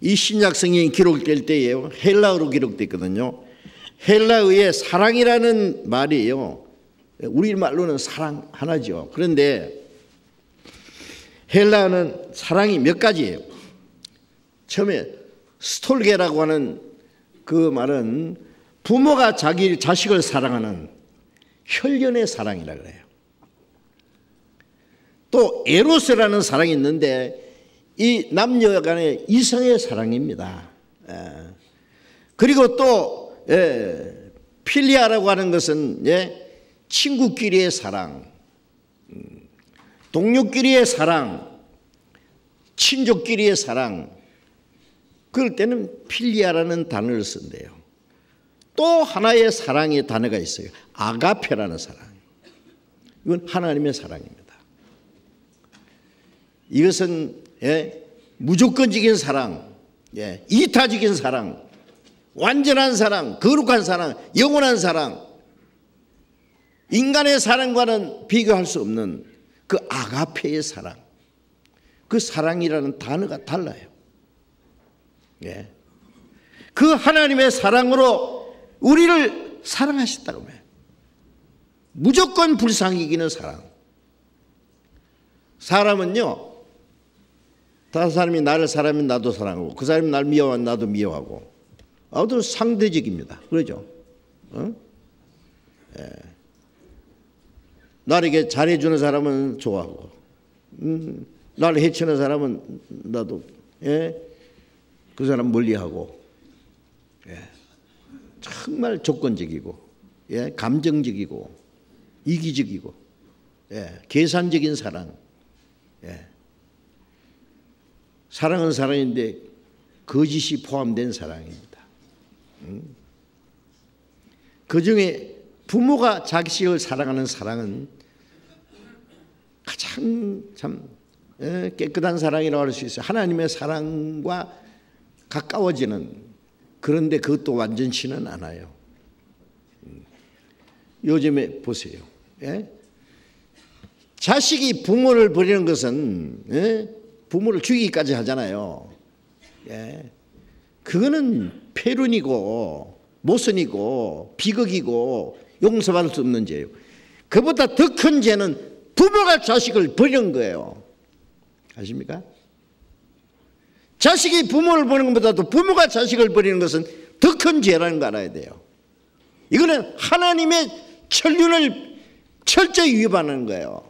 이 신약 성경이 기록될 때에 헬라어로 기록됐거든요. 헬라어의 사랑이라는 말이에요. 우리말로는 사랑 하나죠. 그런데 헬라어는 사랑이 몇 가지예요. 처음에 스톨게라고 하는 그 말은 부모가 자기 자식을 사랑하는 혈연의 사랑이라 그래요. 또 에로스라는 사랑이 있는데 이 남녀 간의 이성의 사랑입니다. 그리고 또 필리아라고 하는 것은 친구끼리의 사랑, 동료끼리의 사랑, 친족끼리의 사랑, 그럴 때는 필리아라는 단어를 쓴대요. 또 하나의 사랑의 단어가 있어요. 아가페라는 사랑. 이건 하나님의 사랑입니다. 이것은 무조건적인 사랑, 이타적인 사랑, 완전한 사랑, 거룩한 사랑, 영원한 사랑, 인간의 사랑과는 비교할 수 없는 그 아가페의 사랑, 그 사랑이라는 단어가 달라요. 그 하나님의 사랑으로 우리를 사랑하셨다고 해요. 무조건 불쌍히 이기는 사랑. 사람은요, 다른 사람이 나를 사랑하면 나도 사랑하고, 그 사람이 나를 미워하면 나도 미워하고, 아무튼 상대적입니다. 그러죠? 나에게 잘해주는 사람은 좋아하고, 나를 해치는 사람은 나도 그 사람 멀리하고, 정말 조건적이고, 감정적이고, 이기적이고, 계산적인 사랑. 사랑은 사랑인데 거짓이 포함된 사랑입니다. 그중에 부모가 자식을 사랑하는 사랑은 가장 참 깨끗한 사랑이라고 할 수 있어요. 하나님의 사랑과 가까워지는, 그런데 그것도 완전치는 않아요. 요즘에 보세요. 자식이 부모를 버리는 것은 부모를 죽이기까지 하잖아요. 그거는 폐륜이고 모순이고 비극이고 용서받을 수 없는 죄예요. 그보다 더 큰 죄는 부모가 자식을 버리는 거예요. 아십니까? 자식이 부모를 버리는 것보다도 부모가 자식을 버리는 것은 더 큰 죄라는 거 알아야 돼요. 이거는 하나님의 천륜을 철저히 위반하는 거예요.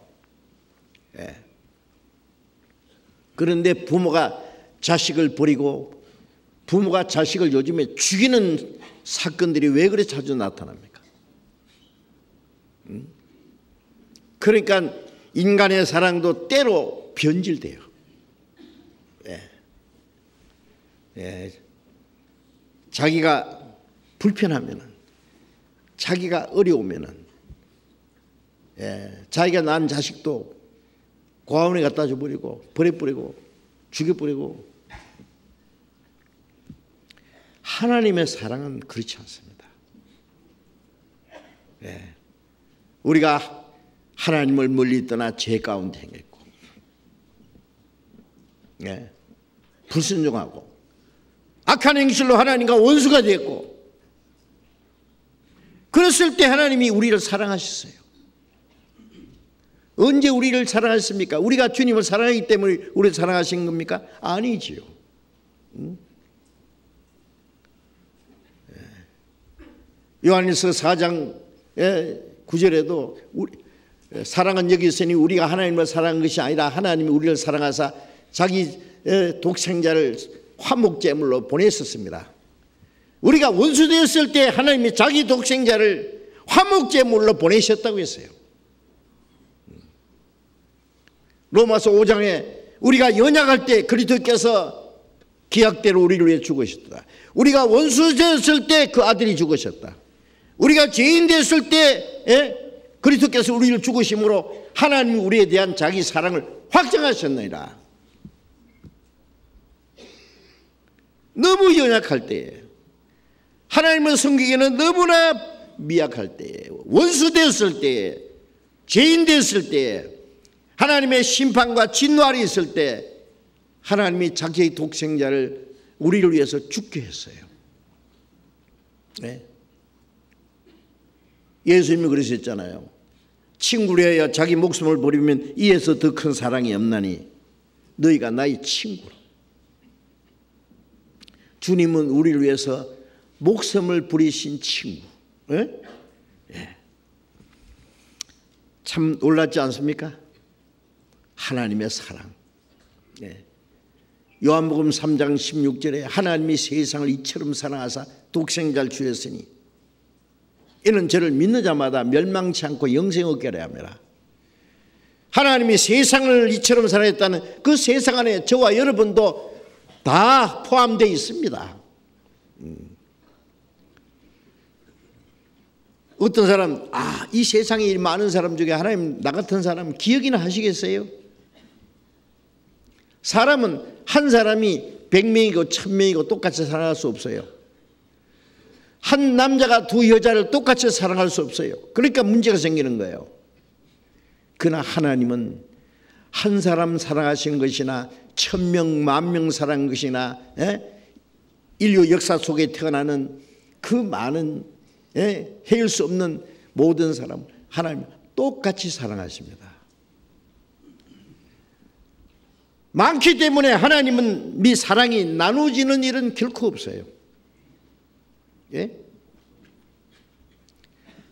그런데 부모가 자식을 버리고 부모가 자식을 요즘에 죽이는 사건들이 왜 그래 자주 나타납니까? 그러니까 인간의 사랑도 때로 변질돼요. 자기가 불편하면은, 자기가 어려우면은, 자기가 낳은 자식도 고아원에 갖다 줘버리고 버려버리고 죽여버리고. 하나님의 사랑은 그렇지 않습니다. 우리가 하나님을 멀리 떠나 죄 가운데 행했고, 불순종하고 악한 행실로 하나님과 원수가 되었고, 그랬을 때 하나님이 우리를 사랑하셨어요. 언제 우리를 사랑하셨습니까? 우리가 주님을 사랑하기 때문에 우리를 사랑하신 겁니까? 아니지요. 요한일서 4장 9절에도 사랑은 여기 있으니 우리가 하나님을 사랑한 것이 아니라 하나님이 우리를 사랑하사 자기 독생자를 화목제물로 보냈었습니다. 우리가 원수되었을 때 하나님이 자기 독생자를 화목제물로 보내셨다고 했어요. 로마서 5장에 우리가 연약할 때 그리스도께서 기약대로 우리를 위해 죽으셨다. 우리가 원수되었을 때 그 아들이 죽으셨다. 우리가 죄인 됐을 때 그리스도께서 우리를 죽으심으로 하나님이 우리에 대한 자기 사랑을 확정하셨느니라. 너무 연약할 때, 하나님을 섬기기에는 너무나 미약할 때, 원수 되었을 때, 죄인 됐을 때, 하나님의 심판과 진노 아래 있을 때 하나님이 자기의 독생자를 우리를 위해서 죽게 했어요. 예수님이 그러셨잖아요. 친구를 위하여 자기 목숨을 버리면 이에서 더 큰 사랑이 없나니 너희가 나의 친구라. 주님은 우리를 위해서 목숨을 부리신 친구. 참 놀랍지 않습니까? 하나님의 사랑. 요한복음 3장 16절에 하나님이 세상을 이처럼 사랑하사 독생자를 주셨으니 이는 저를 믿는 자마다 멸망치 않고 영생 얻게 하려 함이라. 하나님이 세상을 이처럼 사랑했다는 그 세상 안에 저와 여러분도 다 포함되어 있습니다. 어떤 사람, 이 세상에 많은 사람 중에 하나님 나 같은 사람 기억이나 하시겠어요? 사람은 한 사람이 100명이고 1000명이고 똑같이 사랑할 수 없어요. 한 남자가 두 여자를 똑같이 사랑할 수 없어요. 그러니까 문제가 생기는 거예요. 그러나 하나님은 한 사람 사랑하신 것이나 1000명, 10,000명 사랑한 것이나 인류 역사 속에 태어나는 그 많은 헤일 수 없는 모든 사람 하나님 똑같이 사랑하십니다. 많기 때문에 하나님은 미 사랑이 나누어지는 일은 결코 없어요.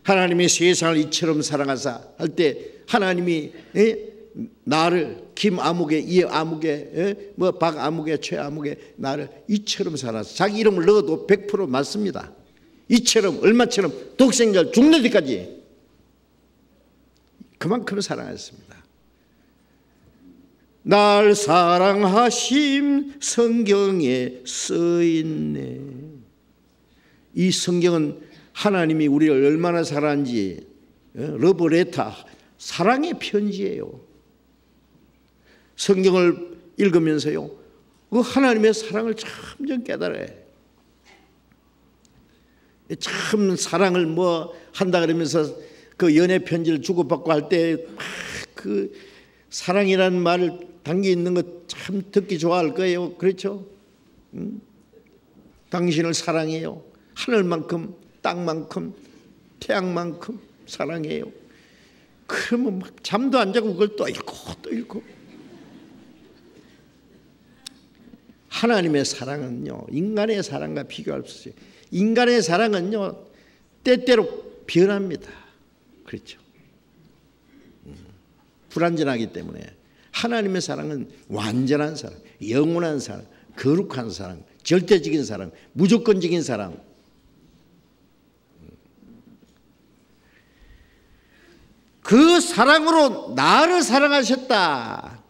하나님이 세상을 이처럼 사랑하사 할 때 하나님이 나를 김아무개, 이아무개, 박아무개, 최아무개 나를 이처럼 사랑하사 자기 이름을 넣어도 100% 맞습니다. 이처럼 얼마처럼 독생자를 죽는 데까지 그만큼 사랑했습니다. 날 사랑하심 성경에 써있네. 이 성경은 하나님이 우리를 얼마나 사랑한지 러브레터 사랑의 편지예요. 성경을 읽으면서요 그 하나님의 사랑을 참 깨달아요. 참 사랑을 한다 그러면서 그 연애 편지를 주고받고 할 때 그 사랑이라는 말을 담겨 있는 것 참 듣기 좋아할 거예요. 그렇죠? 당신을 사랑해요. 하늘만큼 땅만큼 태양만큼 사랑해요. 그러면 막 잠도 안 자고 그걸 또 읽고 또 읽고. 하나님의 사랑은요 인간의 사랑과 비교할 수 없어요. 인간의 사랑은요 때때로 변합니다. 그렇죠? 불완전하기 때문에 하나님의 사랑은 완전한 사랑, 영원한 사랑, 거룩한 사랑, 절대적인 사랑, 무조건적인 사랑. 그 사랑으로 나를 사랑하셨다.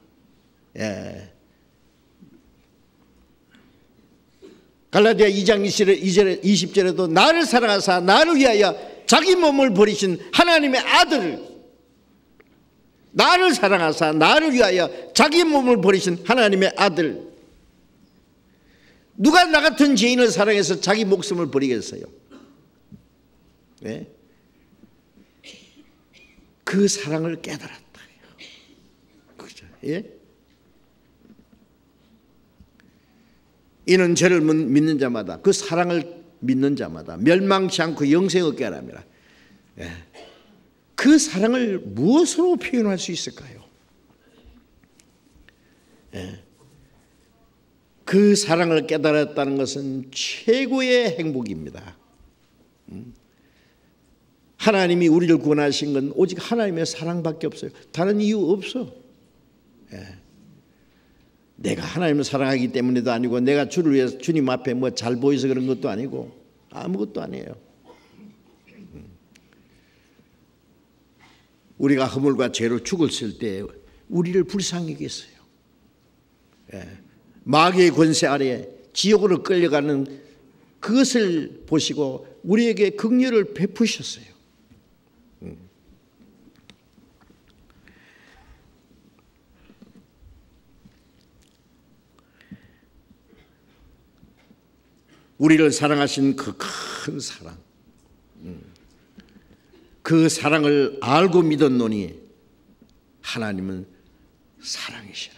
갈라디아 2장 20절에도 나를 사랑하사 나를 위하여 자기 몸을 버리신 하나님의 아들, 나를 사랑하사 나를 위하여 자기 몸을 버리신 하나님의 아들. 누가 나 같은 죄인을 사랑해서 자기 목숨을 버리겠어요? 그 사랑을 깨달았다. 그죠? 이는 저를 믿는 자마다, 그 사랑을 믿는 자마다 멸망치 않고 영생 얻게 하랍니다. 그 사랑을 무엇으로 표현할 수 있을까요? 그 사랑을 깨달았다는 것은 최고의 행복입니다. 하나님이 우리를 구원하신 건 오직 하나님의 사랑밖에 없어요. 다른 이유 없어. 내가 하나님을 사랑하기 때문에도 아니고 내가 주를 위해서 주님 앞에 잘 보여서 그런 것도 아니고 아무것도 아니에요. 우리가 허물과 죄로 죽었을 때 우리를 불쌍히 여겼어요. 마귀의 권세 아래 지옥으로 끌려가는 그것을 보시고 우리에게 긍휼을 베푸셨어요. 우리를 사랑하신 그 큰 사랑, 그 사랑을 알고 믿었노니 하나님은 사랑이시라.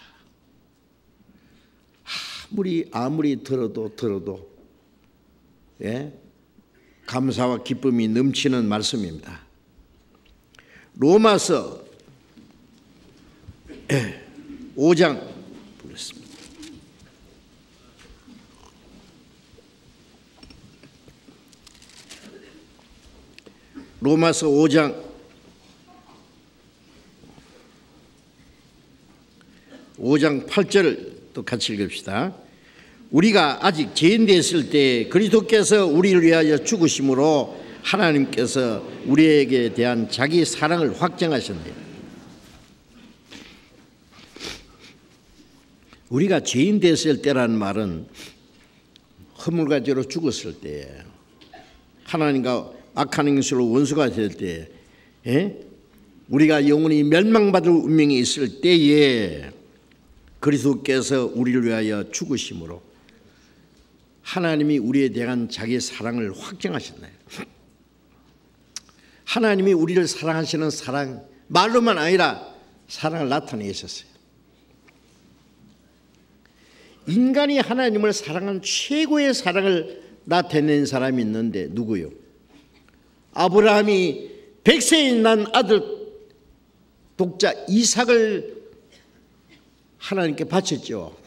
아무리 들어도 감사와 기쁨이 넘치는 말씀입니다. 로마서 5장 보겠습니다. 로마서 5장 8절을 또 같이 읽읍시다. 우리가 아직 죄인 되었을 때 그리스도께서 우리를 위하여 죽으심으로 하나님께서 우리에게 대한 자기 사랑을 확증하셨네요. 우리가 죄인 되었을 때라는 말은 허물과 죄로 죽었을 때, 하나님과 악한 행실로 원수가 될 때, 우리가 영원히 멸망받을 운명이 있을 때에 그리스도께서 우리를 위하여 죽으심으로 하나님이 우리에 대한 자기의 사랑을 확증하셨나요? 하나님이 우리를 사랑하시는 사랑, 말로만 아니라 사랑을 나타내셨어요. 인간이 하나님을 사랑한 최고의 사랑을 나타낸 사람이 있는데 누구요? 아브라함이 100세에 난 아들 독자 이삭을 하나님께 바쳤죠.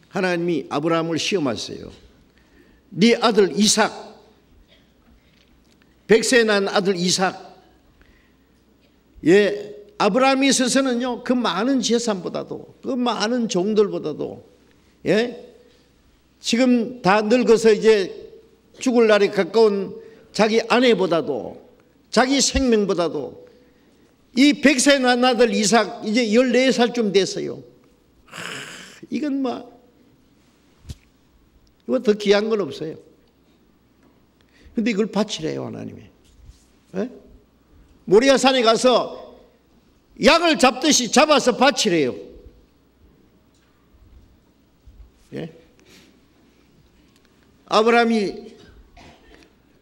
하나님이 아브라함을 시험하셨어요. 네 아들 이삭, 100세에 난 아들 이삭. 아브라함이 있어서는요, 그 많은 재산보다도, 그 많은 종들보다도, 지금 다 늙어서 이제 죽을 날이 가까운 자기 아내보다도, 자기 생명보다도 이 100세에 난 아들 이삭 이제 14살쯤 됐어요. 이건 뭐 이거 더 귀한 건 없어요. 근데 이걸 바치래요, 하나님이. 모리아산에 가서 약을 잡듯이 잡아서 바치래요. 아브라함이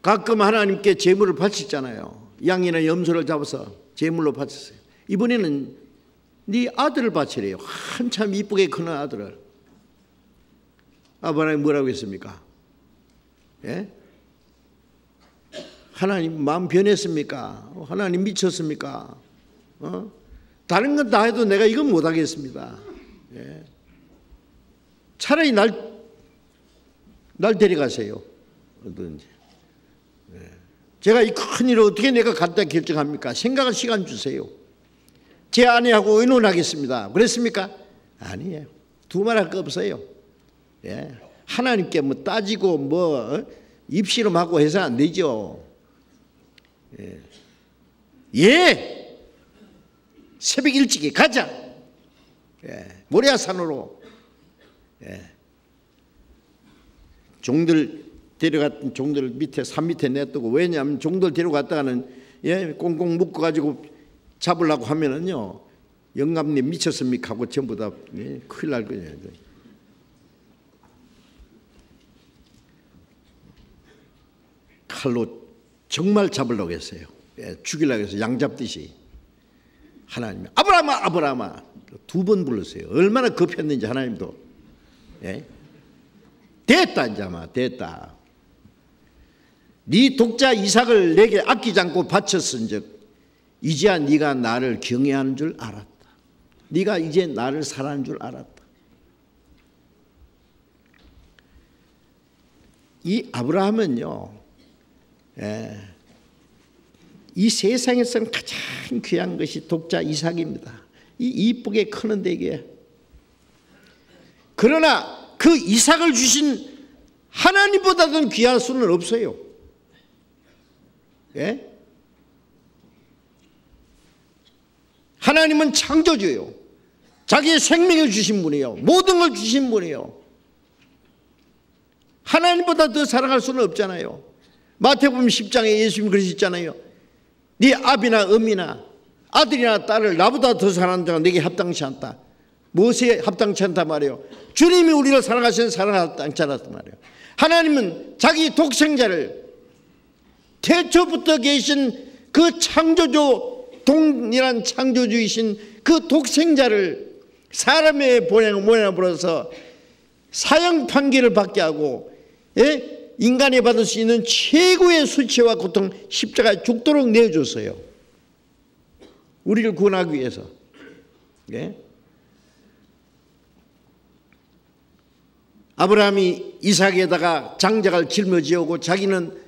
가끔 하나님께 제물을 바쳤잖아요. 양이나 염소를 잡아서 제물로 바쳤어요. 이번에는 네 아들을 바치래요. 한참 이쁘게 크는 아들을. 아브라함이 뭐라고 했습니까? 하나님 마음 변했습니까? 하나님 미쳤습니까? 다른 건 다 해도 내가 이건 못하겠습니다. 차라리 날 데려가세요. 어떤지. 제가 이 큰 일을 어떻게 내가 갖다 결정합니까? 생각할 시간 주세요. 제 아내하고 의논하겠습니다. 그랬습니까? 아니에요. 두말할 거 없어요. 하나님께 뭐 따지고 뭐 입씨름하고 해서 안 되죠. 새벽 일찍이 가자. 모리아산으로. 종들 데려갔던 종들 밑에 산 밑에 냅두고, 왜냐하면 종들 데려갔다가는 꽁꽁 묶어가지고 잡으려고 하면은요, 영감님 미쳤습니까 하고 전부 다 큰일 날 거예요. 칼로 정말 잡으려고 했어요. 죽이려고 해서 양 잡듯이. 하나님이 아브라함아 아브라함아 2번 불렀어요. 얼마나 급했는지 하나님도. 됐다 이제 아마 됐다. 네 독자 이삭을 내게 아끼지 않고 바쳤은즉 이제야 네가 나를 경외하는 줄 알았다. 네가 이제 나를 사랑하는 줄 알았다. 이 아브라함은요, 이 세상에서는 가장 귀한 것이 독자 이삭입니다. 이 이쁘게 크는데 이게. 그러나 그 이삭을 주신 하나님보다도 귀할 수는 없어요. 하나님은 창조주예요. 자기의 생명을 주신 분이에요. 모든 걸 주신 분이에요. 하나님보다 더 사랑할 수는 없잖아요. 마태복음 10장에 예수님 그러셨잖아요. 네 아비나 어미나 아들이나 딸을 나보다 더 사랑하는 자가 내게 합당치 않다. 무엇에 합당치 않다 말이에요? 주님이 우리를 사랑하시는 사랑에 합당치 않았단 말이에요. 하나님은 자기 독생자를 태초부터 계신 그 창조주, 동일한 창조주이신 그 독생자를 사람의 모양을 불어서 사형 판결을 받게 하고, 인간이 받을 수 있는 최고의 수치와 고통, 십자가에 죽도록 내어줬어요. 우리를 구원하기 위해서. 아브라함이 이삭에다가 장작을 짊어지고 자기는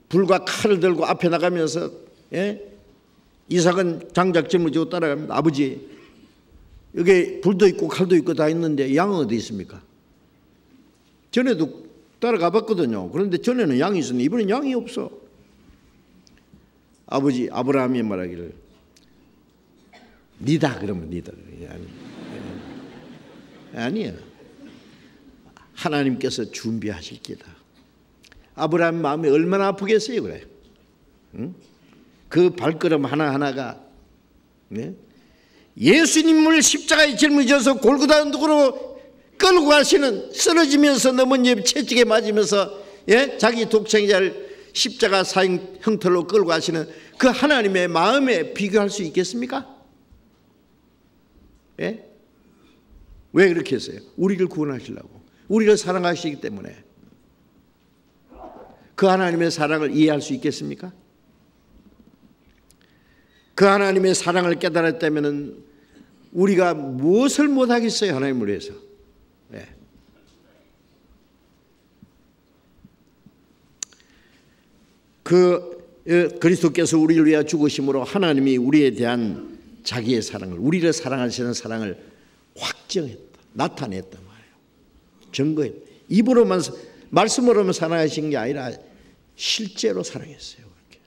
불과 칼을 들고 앞에 나가면서 이삭은 장작 짊어지고 따라갑니다. 아버지 여기 불도 있고 칼도 있고 다 있는데 양은 어디 있습니까? 전에도 따라가 봤거든요. 그런데 전에는 양이 있었는데 이번엔 양이 없어. 아버지 아브라함이 말하기를 니다 그러면 니다. 아니야. 하나님께서 준비하실 기다. 아브라함 마음이 얼마나 아프겠어요, 그래. 응? 그 발걸음 하나하나가, 네? 예수님을 십자가에 짊어져서 골고다 언덕으로 끌고 가시는, 쓰러지면서 넘은 옆 채찍에 맞으면서, 예? 자기 독생자를 십자가 사형 형태로 끌고 가시는 그 하나님의 마음에 비교할 수 있겠습니까? 예? 왜 그렇게 했어요? 우리를 구원하시려고, 우리를 사랑하시기 때문에. 그 하나님의 사랑을 이해할 수 있겠습니까? 그 하나님의 사랑을 깨달았다면 우리가 무엇을 못하겠어요, 하나님을 위해서. 네. 그리스도께서 우리를 위하여 죽으심으로 하나님이 우리에 대한 자기의 사랑을, 우리를 사랑하시는 사랑을 확정했다, 나타냈단 말이에요. 증거했다. 입으로만, 말씀으로만 사랑하신 게 아니라 실제로 사랑했어요. 그렇게.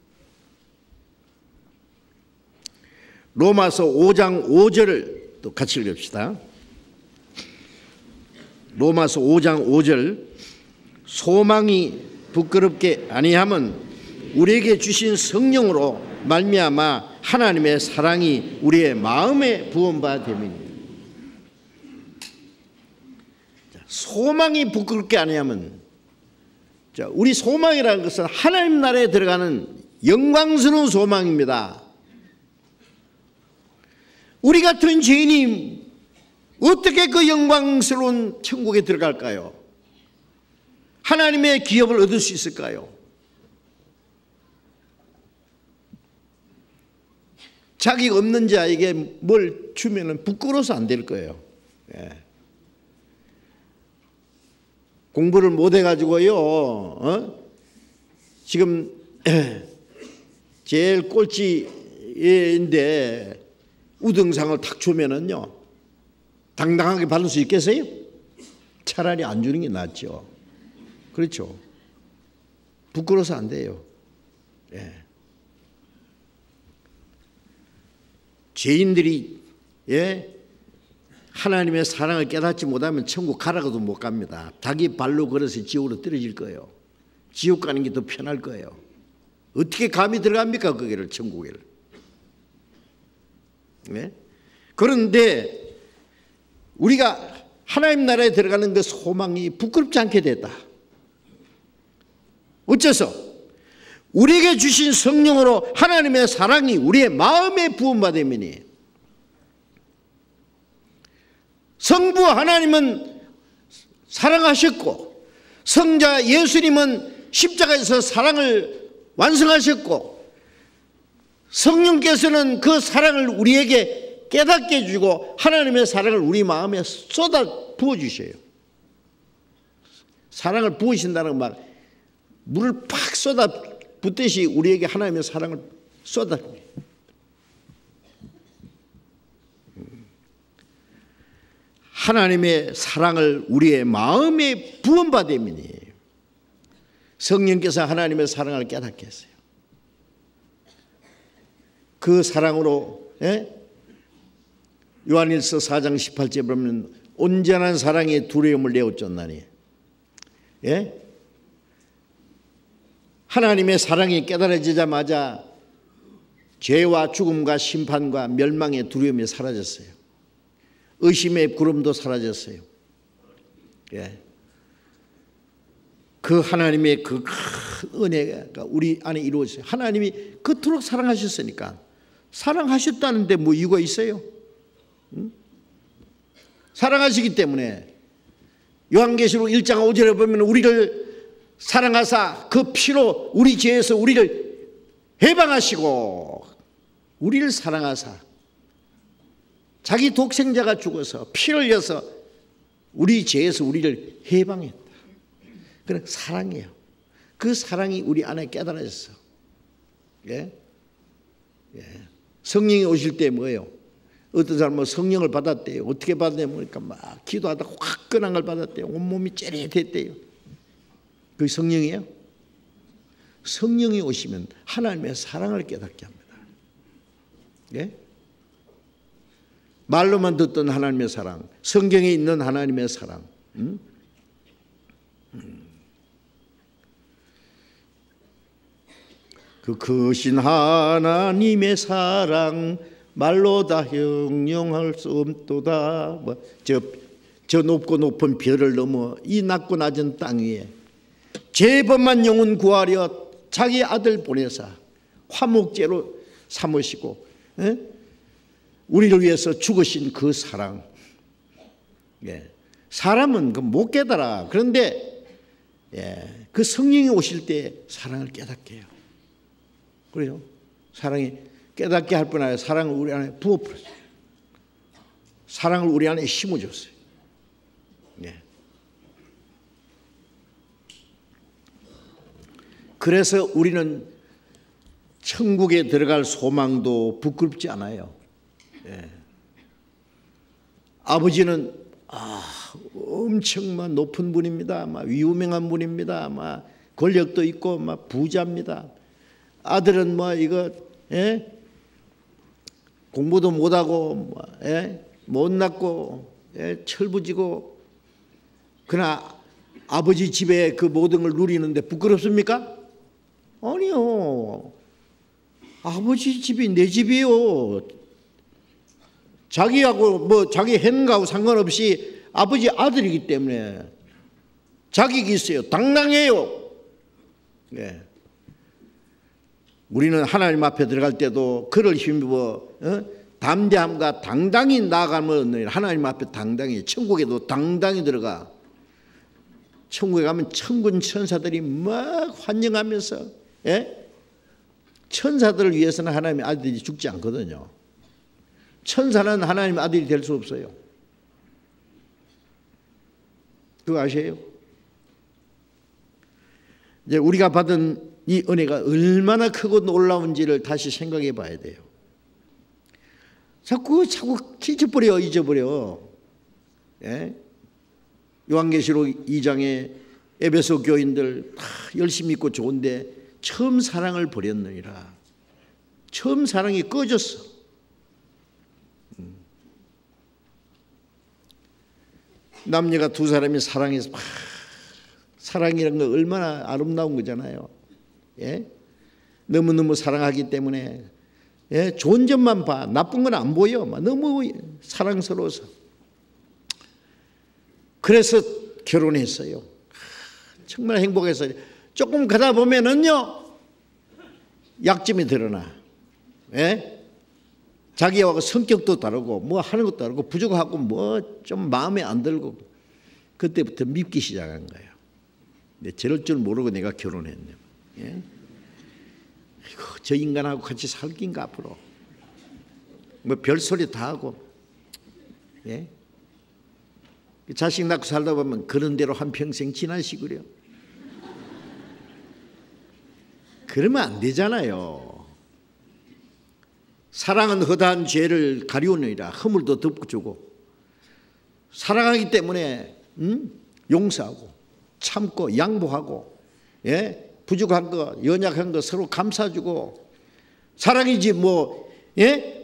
로마서 5장 5절을 또 같이 읽읍시다. 로마서 5장 5절. 소망이 부끄럽게 아니함은 우리에게 주신 성령으로 말미암아 하나님의 사랑이 우리의 마음에 부은 바 됨이니. 소망이 부끄럽게 아니하면, 우리 소망이라는 것은 하나님 나라에 들어가는 영광스러운 소망입니다. 우리 같은 죄인이 어떻게 그 영광스러운 천국에 들어갈까요? 하나님의 기업을 얻을 수 있을까요? 자기가 없는 자에게 뭘 주면 부끄러워서 안 될 거예요. 예. 공부를 못 해가지고요, 지금 제일 꼴찌인데 우등상을 탁 주면은요, 당당하게 받을 수 있겠어요? 차라리 안 주는 게 낫죠. 그렇죠. 부끄러워서 안 돼요. 예. 죄인들이, 예, 하나님의 사랑을 깨닫지 못하면 천국 가라고도 못 갑니다. 자기 발로 걸어서 지옥으로 떨어질 거예요. 지옥 가는 게 더 편할 거예요. 어떻게 감히 들어갑니까, 거기를, 천국에를. 네? 그런데 우리가 하나님 나라에 들어가는 그 소망이 부끄럽지 않게 됐다. 어째서? 우리에게 주신 성령으로 하나님의 사랑이 우리의 마음에 부음받음이니. 성부 하나님은 사랑하셨고, 성자 예수님은 십자가에서 사랑을 완성하셨고, 성령께서는 그 사랑을 우리에게 깨닫게 해주고 하나님의 사랑을 우리 마음에 쏟아 부어주셔요. 사랑을 부으신다는 건 막 물을 팍 쏟아 붓듯이 우리에게 하나님의 사랑을 쏟아. 하나님의 사랑을 우리의 마음에 부음받음이니. 성령께서 하나님의 사랑을 깨닫게 했어요. 그 사랑으로, 예? 요한일서 4장 18절에 보면 온전한 사랑의 두려움을 내어줬나니, 예? 하나님의 사랑이 깨달아지자마자 죄와 죽음과 심판과 멸망의 두려움이 사라졌어요. 의심의 구름도 사라졌어요. 예. 그 하나님의 그 큰 은혜가 우리 안에 이루어졌어요. 하나님이 그토록 사랑하셨으니까. 사랑하셨다는데 뭐 이유가 있어요? 응? 사랑하시기 때문에 요한계시록 1장 5절에 보면 우리를 사랑하사 그 피로 우리 죄에서 우리를 해방하시고, 우리를 사랑하사 자기 독생자가 죽어서 피를 흘려서 우리 죄에서 우리를 해방했다. 그런 사랑이에요. 그 사랑이 우리 안에 깨달아졌어. 예? 예. 성령이 오실 때 뭐예요? 어떤 사람은 성령을 받았대요. 어떻게 받았냐니까 막 기도하다가 화끈한 걸 받았대요. 온몸이 찌릿했대요. 그게 성령이에요? 성령이 오시면 하나님의 사랑을 깨닫게 합니다. 예? 말로만 듣던 하나님의 사랑, 성경에 있는 하나님의 사랑. 그 크신 하나님의 사랑 말로 다 형용할 수 없도다. 저 높고 높은 별을 넘어 이 낮고 낮은 땅 위에 죄범한 영혼 구하려 자기 아들 보내사 화목제로 삼으시고 우리를 위해서 죽으신 그 사랑. 사람은 못 깨달아. 그런데 그 성령이 오실 때 사랑을 깨닫게 해요. 그래요. 사랑이 깨닫게 할 뿐 아니라 사랑을 우리 안에 부어버렸어요. 사랑을 우리 안에 심어줬어요. 그래서 우리는 천국에 들어갈 소망도 부끄럽지 않아요. 아버지는 엄청 높은 분입니다. 유명한 분입니다. 권력도 있고 부자입니다. 아들은 공부도 못하고 못났고 철부지고 그러나 아버지 집에 그 모든 걸 누리는데 부끄럽습니까? 아니요. 아버지 집이 내 집이에요. 자기하고 자기 했는가하고 상관없이 아버지 아들이기 때문에 자격이 있어요. 당당해요. 우리는 하나님 앞에 들어갈 때도 그를 힘입어 담대함과 당당히 나아가면 하나님 앞에 당당히, 천국에도 당당히 들어가. 천국에 가면 천군 천사들이 막 환영하면서 천사들을 위해서는 하나님의 아들이 죽지 않거든요. 천사는 하나님의 아들이 될 수 없어요. 그거 아세요? 이제 우리가 받은 이 은혜가 얼마나 크고 놀라운지를 다시 생각해 봐야 돼요. 자꾸 잊어버려. 요한계시록 2장에 에베소 교인들 다 열심히 있고 좋은데 처음 사랑을 버렸느니라. 처음 사랑이 꺼졌어. 남녀가 두 사람이 사랑해서 사랑이라는 거 얼마나 아름다운 거잖아요. 너무너무 사랑하기 때문에 좋은 점만 봐. 나쁜 건 안 보여. 너무 사랑스러워서. 그래서 결혼했어요. 정말 행복했어요. 조금 가다 보면은요, 약점이 드러나. 자기하고 성격도 다르고 하는 것도 다르고 부족하고 좀 마음에 안 들고 그때부터 밉기 시작한 거예요. 저럴 줄 모르고 내가 결혼했네. 저 인간하고 같이 살긴가 앞으로. 별소리 다 하고. 자식 낳고 살다 보면 그런 대로 한평생 지나시구려. 그러면 안 되잖아요. 사랑은 허다한 죄를 가리우느니라. 허물도 덮어주고. 사랑하기 때문에 용서하고 참고 양보하고 부족한 거 연약한 거 서로 감싸주고. 사랑이지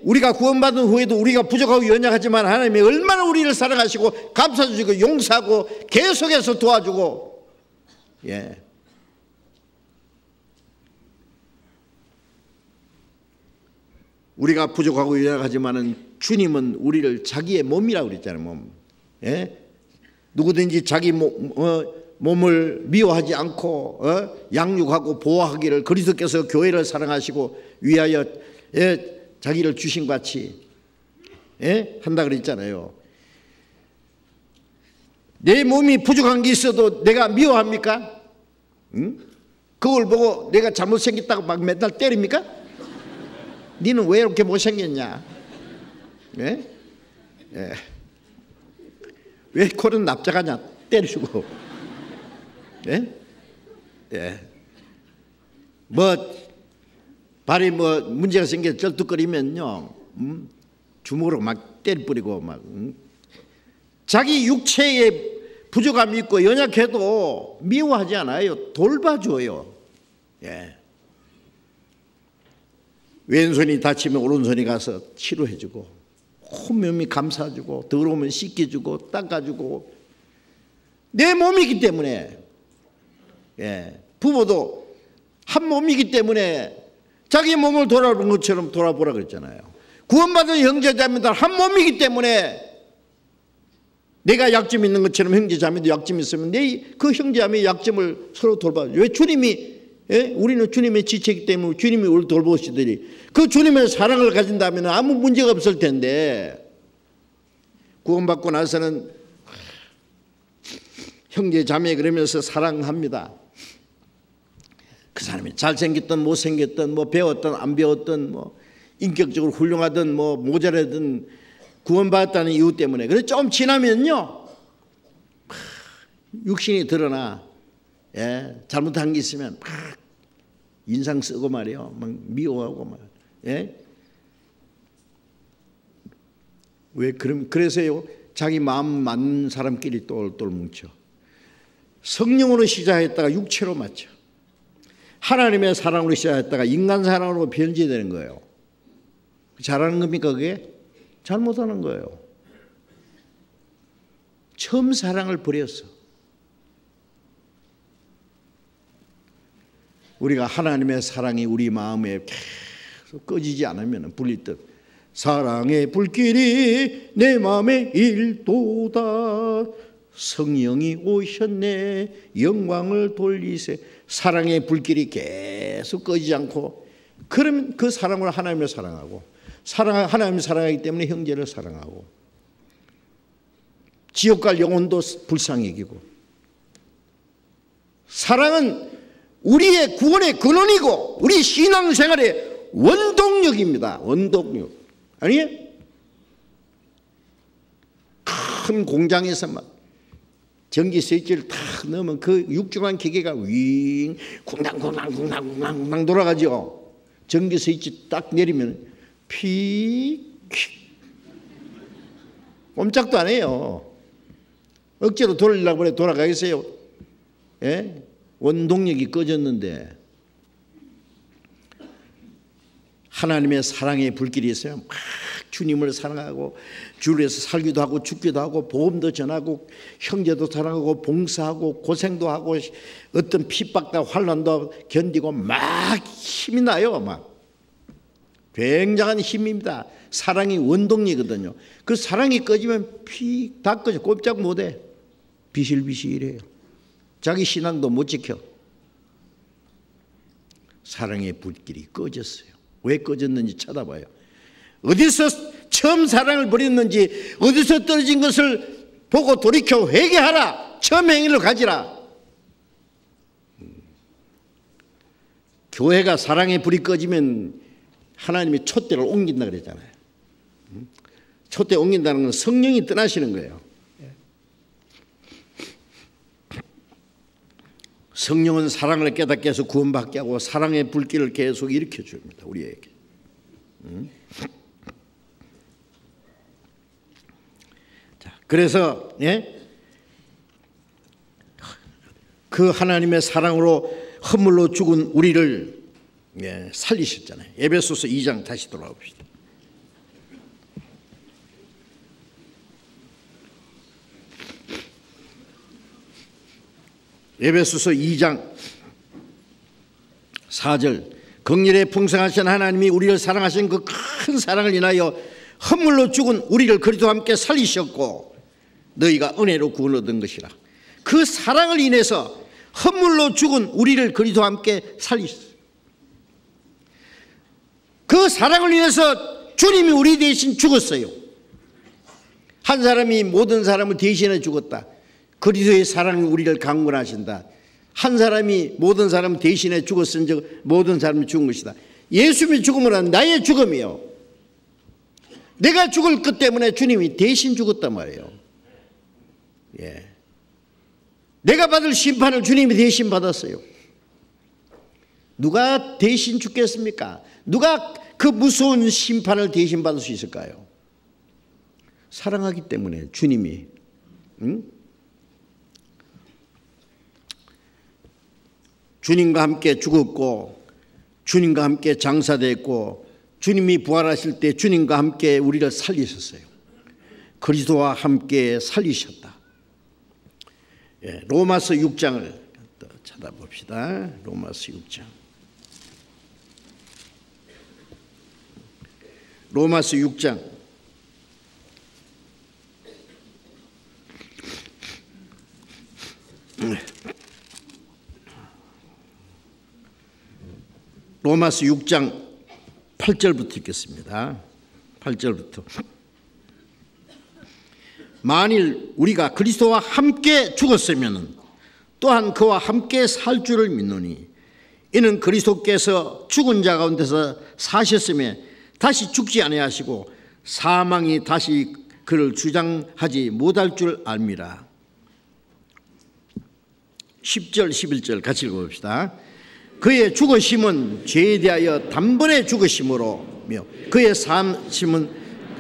우리가 구원받은 후에도 우리가 부족하고 연약하지만 하나님이 얼마나 우리를 사랑하시고 감싸주시고 용서하고 계속해서 도와주고. 우리가 부족하고 연약하지만은 주님은 우리를 자기의 몸이라고 그랬잖아요. 몸. 누구든지 자기 몸을 미워하지 않고 양육하고 보호하기를 그리스도께서 교회를 사랑하시고 위하여 자기를 주신 같이 한다 그랬잖아요. 내 몸이 부족한 게 있어도 내가 미워합니까? 그걸 보고 내가 잘못생겼다고 막 맨날 때립니까? 니는 왜 이렇게 못생겼냐? 왜 코는 납작하냐? 때리고. 발이 문제가 생겨 쩔뚝거리면요, 주먹으로 막 때려버리고 막 자기 육체에 부족함이 있고 연약해도 미워하지 않아요. 돌봐줘요. 예. 왼손이 다치면 오른손이 가서 치료해주고, 혼면이 감싸주고, 더러우면 씻겨주고, 닦아주고, 내 몸이기 때문에, 예. 부모도 한 몸이기 때문에 자기 몸을 돌아보는 것처럼 돌아보라 그랬잖아요. 구원받은 형제자매들 한 몸이기 때문에 내가 약점이 있는 것처럼 형제자매도 약점이 있으면 그 형제자매의 약점을 서로 돌봐요. 왜 주님이, 예? 우리는 주님의 지체이기 때문에 주님이 우리를 돌보시더니 그 주님의 사랑을 가진다면 아무 문제가 없을 텐데, 구원받고 나서는 형제자매 그러면서 사랑합니다. 그 사람이 잘생겼든 못생겼든 뭐 배웠든 안 배웠든 뭐 인격적으로 훌륭하든 뭐 모자라든 구원받았다는 이유 때문에. 그래서 좀 지나면요, 육신이 드러나. 예, 잘못한 게 있으면 막 인상 쓰고 말이요, 막 미워하고 막. 예? 왜 그래서요, 자기 마음 맞는 사람끼리 똘똘 뭉쳐. 성령으로 시작했다가 육체로 맞춰. 하나님의 사랑으로 시작했다가 인간 사랑으로 변질되는 거예요. 잘하는 겁니까 그게? 잘못하는 거예요. 처음 사랑을 버렸어. 우리가 하나님의 사랑이 우리 마음에 계속 꺼지지 않으면 불릴 듯, 사랑의 불길이 내 마음에 일도다, 성령이 오셨네 영광을 돌리세. 사랑의 불길이 계속 꺼지지 않고, 그러면 그 사랑으로 하나님을 사랑하고, 하나님을 사랑하기 때문에 형제를 사랑하고, 지옥 갈 영혼도 불쌍히 여기고. 사랑은 우리의 구원의 근원이고 우리 신앙생활의 원동력입니다. 원동력. 아니에요? 큰 공장에서 막 전기 스위치를 탁 넣으면 그 육중한 기계가 윙 쿵당쿵당 돌아가죠. 전기 스위치 딱 내리면 픽 꼼짝도 안 해요. 억지로 돌리려고 해 돌아가겠어요? 예? 원동력이 꺼졌는데, 하나님의 사랑의 불길이 있어요. 막 주님을 사랑하고 주를 위해서 살기도 하고 죽기도 하고 복음도 전하고 형제도 사랑하고 봉사하고 고생도 하고 어떤 핍박과 환난도 견디고 막 힘이 나요. 막 굉장한 힘입니다. 사랑이 원동력이거든요. 그 사랑이 꺼지면 픽 다 꺼져. 꼼짝 못해. 비실비실해요. 자기 신앙도 못 지켜. 사랑의 불길이 꺼졌어요. 왜 꺼졌는지 찾아봐요. 어디서 처음 사랑을 버렸는지, 어디서 떨어진 것을 보고 돌이켜 회개하라. 처음 행위를 가지라. 교회가 사랑의 불이 꺼지면 하나님이 촛대를 옮긴다 그랬잖아요. 촛대 옮긴다는 건 성령이 떠나시는 거예요. 성령은 사랑을 깨닫게 해서 구원받게 하고 사랑의 불길을 계속 일으켜 줍니다. 우리에게. 자, 그래서 그 하나님의 사랑으로 허물로 죽은 우리를 살리셨잖아요. 에베소서 2장 다시 돌아가 봅시다. 에베소서 2장 4절, 긍휼에 풍성하신 하나님이 우리를 사랑하신 그 큰 사랑을 인하여 허물로 죽은 우리를 그리스도와 함께 살리셨고 너희가 은혜로 구원 얻은 것이라. 그 사랑을 인해서 허물로 죽은 우리를 그리스도와 함께 살리셨어요. 그 사랑을 인해서 주님이 우리 대신 죽었어요. 한 사람이 모든 사람을 대신해 죽었다. 그리스도의 사랑이 우리를 강권하신다. 한 사람이 모든 사람을 대신해 죽었은즉 모든 사람이 죽은 것이다. 예수님의 죽음은 나의 죽음이요. 내가 죽을 것 때문에 주님이 대신 죽었단 말이에요. 예. 내가 받을 심판을 주님이 대신 받았어요. 누가 대신 죽겠습니까? 누가 그 무서운 심판을 대신 받을 수 있을까요? 사랑하기 때문에 주님이. 주님과 함께 죽었고 주님과 함께 장사됐고 주님이 부활하실 때 주님과 함께 우리를 살리셨어요. 그리스도와 함께 살리셨다. 로마서 6장을 또 찾아봅시다. 로마서 6장. 로마서 6장. 로마서 6장 8절부터 읽겠습니다. 8절부터. 만일 우리가 그리스도와 함께 죽었으면 또한 그와 함께 살 줄을 믿노니 이는 그리스도께서 죽은 자 가운데서 사셨으며 다시 죽지 아니하시고 사망이 다시 그를 주장하지 못할 줄 압니다. 10절 11절 같이 읽어봅시다. 그의 죽으심은 죄에 대하여 단번에 죽으심으로며 그의 사심은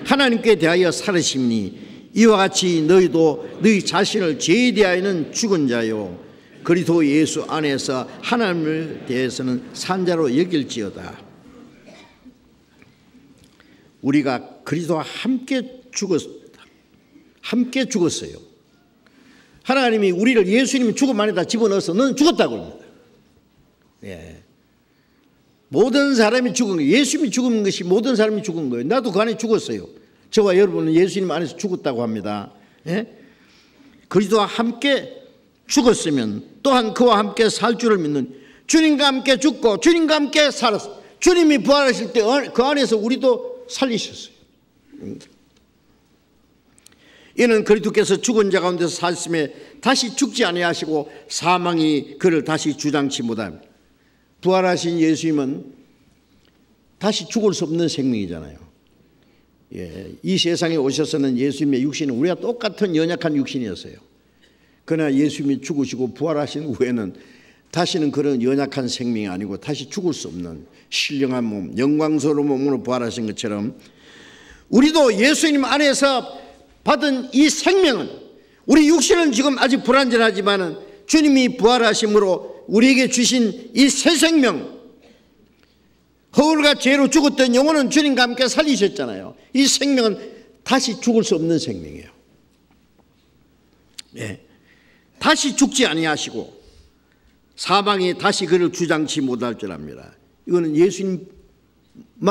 하나님께 대하여 살으심이니 이와 같이 너희도 너희 자신을 죄에 대하여는 죽은 자요 그리스도 예수 안에서 하나님을 대해서는 산 자로 여길지어다. 우리가 그리스도와 함께 죽었어요. 하나님이 우리를 예수님이 죽음 안에다 집어넣어서 너는 죽었다고 합니다. 모든 사람이 죽은 거예요. 예수님이 죽은 것이 모든 사람이 죽은 거예요. 나도 그 안에 죽었어요. 저와 여러분은 예수님 안에서 죽었다고 합니다. 그리스도와 함께 죽었으면 또한 그와 함께 살 줄을 믿는 주님과 함께 죽고 주님과 함께 살았어요. 주님이 부활하실 때 그 안에서 우리도 살리셨어요. 이는 그리스도께서 죽은 자 가운데서 사셨음에 다시 죽지 아니하시고 사망이 그를 다시 주장치 못합니다. 부활하신 예수님은 다시 죽을 수 없는 생명이잖아요. 이 세상에 오셔서는 예수님의 육신은 우리가 똑같은 연약한 육신이었어요. 그러나 예수님이 죽으시고 부활하신 후에는 다시는 그런 연약한 생명이 아니고 다시 죽을 수 없는 신령한 몸, 영광스러운 몸으로 부활하신 것처럼 우리도 예수님 안에서 받은 이 생명은 우리 육신은 지금 아직 불완전하지만 주님이 부활하심으로 우리에게 주신 이 새 생명, 허울과 죄로 죽었던 영혼은 주님과 함께 살리셨잖아요. 이 생명은 다시 죽을 수 없는 생명이에요. 다시 죽지 아니하시고 사망이 다시 그를 주장치 못할 줄 압니다. 이거는 예수님만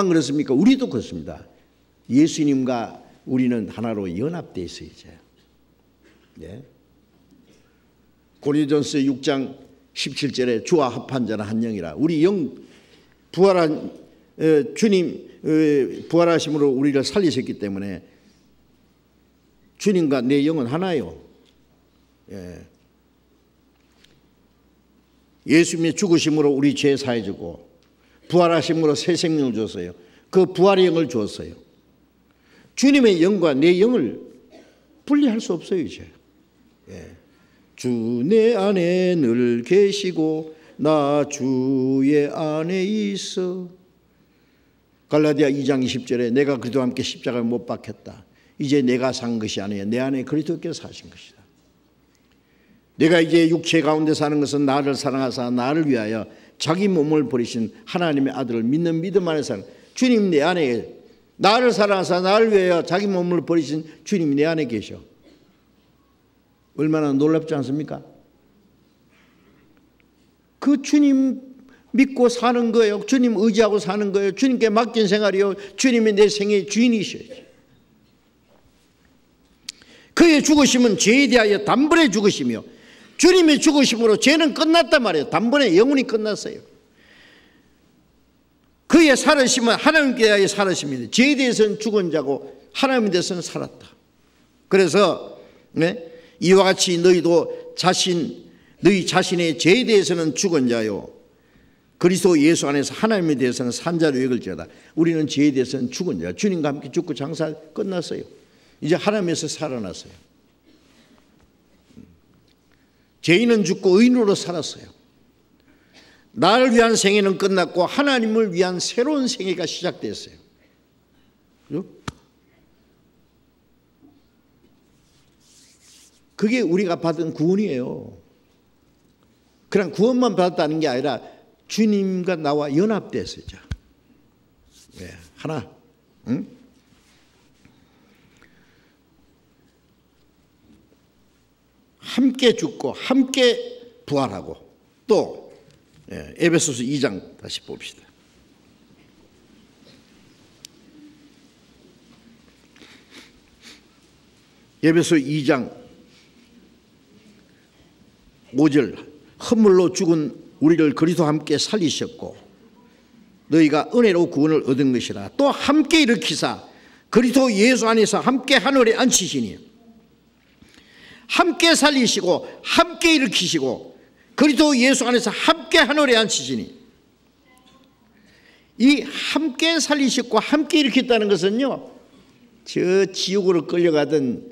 그렇습니까? 우리도 그렇습니다. 예수님과 우리는 하나로 연합되어 있어요. 이제. 고린도전서 6장 17절에 주와 합한 자는 한 영이라. 우리 영 부활한 주님 부활하심으로 우리를 살리셨기 때문에 주님과 내 영은 하나요. 예수님의 죽으심으로 우리 죄 사해주고 부활하심으로 새 생명을 줬어요. 그 부활의 영을 주었어요. 주님의 영과 내 영을 분리할 수 없어요. 이제. 주 내 안에 늘 계시고 나 주의 안에 있어. 갈라디아 2장 20절에 내가 그리스도와 함께 십자가에 못 박혔다. 이제 내가 산 것이 아니에요. 내 안에 그리스도께서 사신 것이다. 내가 이제 육체 가운데 사는 것은 나를 사랑하사 나를 위하여 자기 몸을 버리신 하나님의 아들을 믿는 믿음 안에 사는 주님 내 안에 나를 사랑하사 나를 위하여 자기 몸을 버리신 주님이 내 안에 계셔. 얼마나 놀랍지 않습니까? 그 주님 믿고 사는 거예요. 주님 의지하고 사는 거예요. 주님께 맡긴 생활이요. 주님이 내 생의 주인이셔야지. 그의 죽으심은 죄에 대하여 단번에 죽으시며 주님의 죽으심으로 죄는 끝났단 말이에요. 단번에 영원히 끝났어요. 그의 살으심은 하나님께 대하여 살으심입니다. 죄에 대해서는 죽은 자고 하나님에 대해서는 살았다. 그래서 이와 같이 너희도 너희 자신의 죄에 대해서는 죽은 자요 그리스도 예수 안에서 하나님에 대해서는 산 자로 여길지어다. 우리는 죄에 대해서는 죽은 자. 주님과 함께 죽고 장사 끝났어요. 이제 하나님에서 살아났어요. 죄인은 죽고 의인으로 살았어요. 나를 위한 생애는 끝났고 하나님을 위한 새로운 생애가 시작됐어요. 그죠? 그게 우리가 받은 구원이에요. 그냥 구원만 받았다는 게 아니라 주님과 나와 연합됐어요. 네, 하나. 응? 함께 죽고 함께 부활하고 또 에베소서 2장 다시 봅시다. 에베소 2장 5절 허물로 죽은 우리를 그리스도와 함께 살리셨고 너희가 은혜로 구원을 얻은 것이라. 또 함께 일으키사 그리스도 예수 안에서 함께 하늘에 앉히시니 함께 살리시고 함께 일으키시고 그리스도 예수 안에서 함께 하늘에 앉히시니. 이 함께 살리셨고 함께 일으켰다는 것은요, 저 지옥으로 끌려가던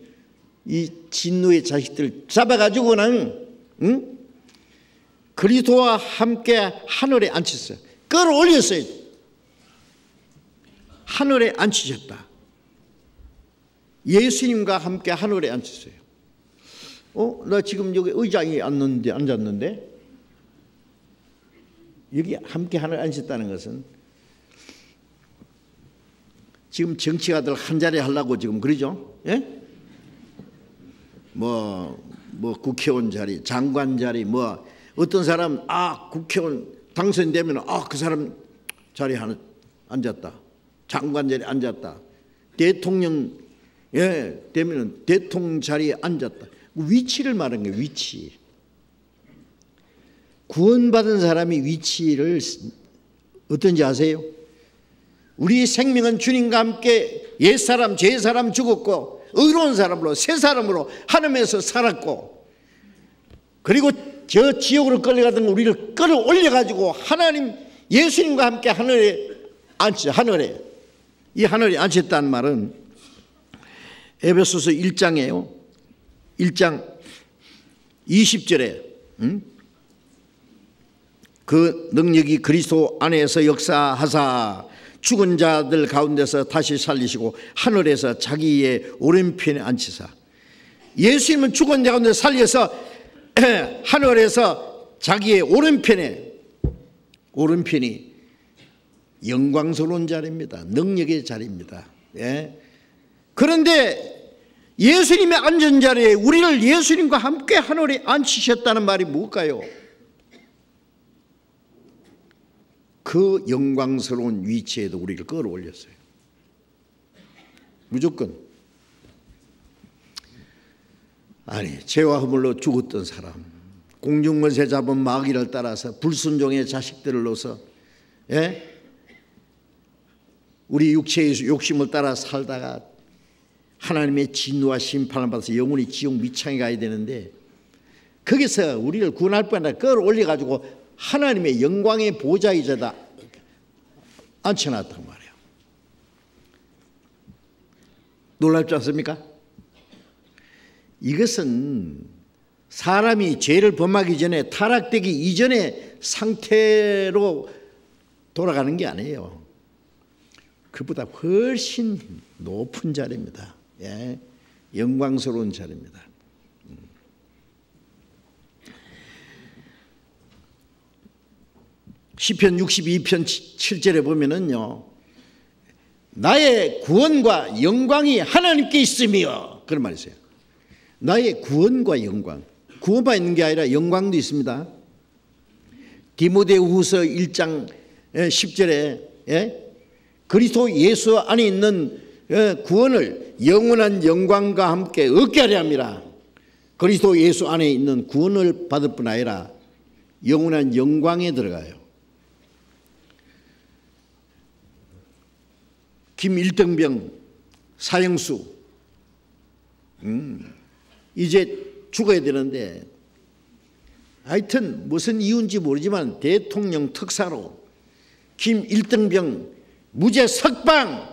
이 진노의 자식들 잡아가지고는 그리스도와 함께 하늘에 앉혔어요. 끌어올렸어요. 하늘에 앉히셨다. 예수님과 함께 하늘에 앉혔어요. 나 지금 여기 의자에 앉았는데 여기 함께 하늘에 앉혔다는 것은 지금 정치가들 한 자리 하려고 지금 그러죠? 예? 뭐 국회의원 자리, 장관 자리, 뭐 어떤 사람 국회의원 당선되면 그 사람 자리에 하나 앉았다. 장관 자리에 앉았다. 대통령 되면은 대통령 자리에 앉았다. 위치를 말하는 거예요. 위치. 구원받은 사람이 위치를 어떤지 아세요? 우리 생명은 주님과 함께 옛사람 죄사람 죽었고 의로운 사람으로 새 사람으로 하나님에서 살았고, 그리고 저 지옥으로 끌려가던 우리를 끌어올려가지고 하나님 예수님과 함께 하늘에 이 하늘에 앉혔다는 말은 에베소서 1장이에요. 1장 20절에 그 능력이 그리스도 안에서 역사하사 죽은 자들 가운데서 다시 살리시고 하늘에서 자기의 오른편에 앉히사. 예수님은 죽은 자 가운데 살려서 하늘에서 자기의 오른편이 영광스러운 자리입니다. 능력의 자리입니다. 그런데 예수님의 앉은 자리에 우리를 예수님과 함께 하늘에 앉히셨다는 말이 뭘까요? 그 영광스러운 위치에도 우리를 끌어올렸어요. 무조건. 아니, 죄와 허물로 죽었던 사람, 공중권세 잡은 마귀를 따라서 불순종의 자식들을 넣어서 우리 육체의 욕심을 따라 살다가 하나님의 진노와 심판을 받아서 영원히 지옥 미창에 가야 되는데, 거기서 우리를 구원할 뻔하다 끌어올려가지고 하나님의 영광의 보좌의자다 앉혀놨단 말이에요. 놀랍지 않습니까? 이것은 사람이 죄를 범하기 전에, 타락되기 이전의 상태로 돌아가는 게 아니에요. 그보다 훨씬 높은 자리입니다. 영광스러운 자리입니다. 시편 62편 7절에 보면은요, 나의 구원과 영광이 하나님께 있으며, 그런 말이 있어요. 나의 구원과 영광, 구원만 있는 게 아니라 영광도 있습니다. 디모데후서 1장 10절에 그리스도 예수 안에 있는 구원을 영원한 영광과 함께 얻게 하려 함이라. 그리스도 예수 안에 있는 구원을 받을 뿐 아니라 영원한 영광에 들어가요. 김일등병 사형수 이제 죽어야 되는데, 하여튼 무슨 이유인지 모르지만 대통령 특사로 김일등병 무죄 석방,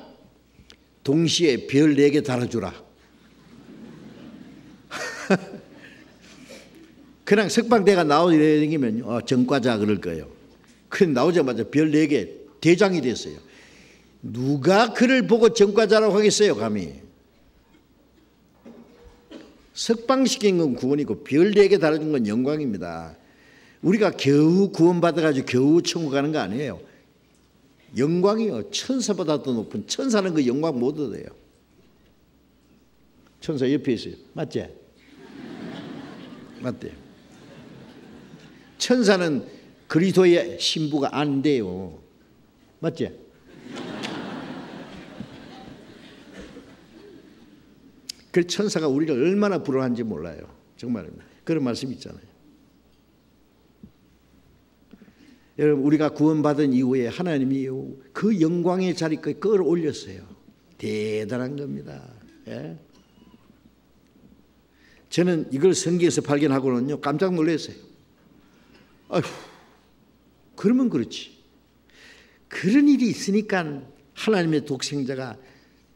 동시에 별 4개 달아주라. 그냥 석방대가 나오면 전과자 그럴 거예요. 그래 나오자마자 별 4개 대장이 됐어요. 누가 그를 보고 전과자라고 하겠어요, 감히. 석방시킨 건 구원이고 별 4개 달아준 건 영광입니다. 우리가 겨우 구원받아가지고 겨우 천국 가는 거 아니에요. 영광이요. 천사보다도 높은, 천사는 그 영광 못 얻어요. 천사 옆에 있어요. 맞지? 맞대요. 천사는 그리스도의 신부가 안 돼요. 맞지? 그 천사가 우리를 얼마나 부러워하는지 몰라요. 정말입니다. 그런 말씀 있잖아요. 여러분, 우리가 구원받은 이후에 하나님이 그 영광의 자리까지 끌어올렸어요. 대단한 겁니다. 예? 저는 이걸 성경에서 발견하고는요 깜짝 놀랐어요. 아휴, 그러면 그렇지. 그런 일이 있으니까 하나님의 독생자가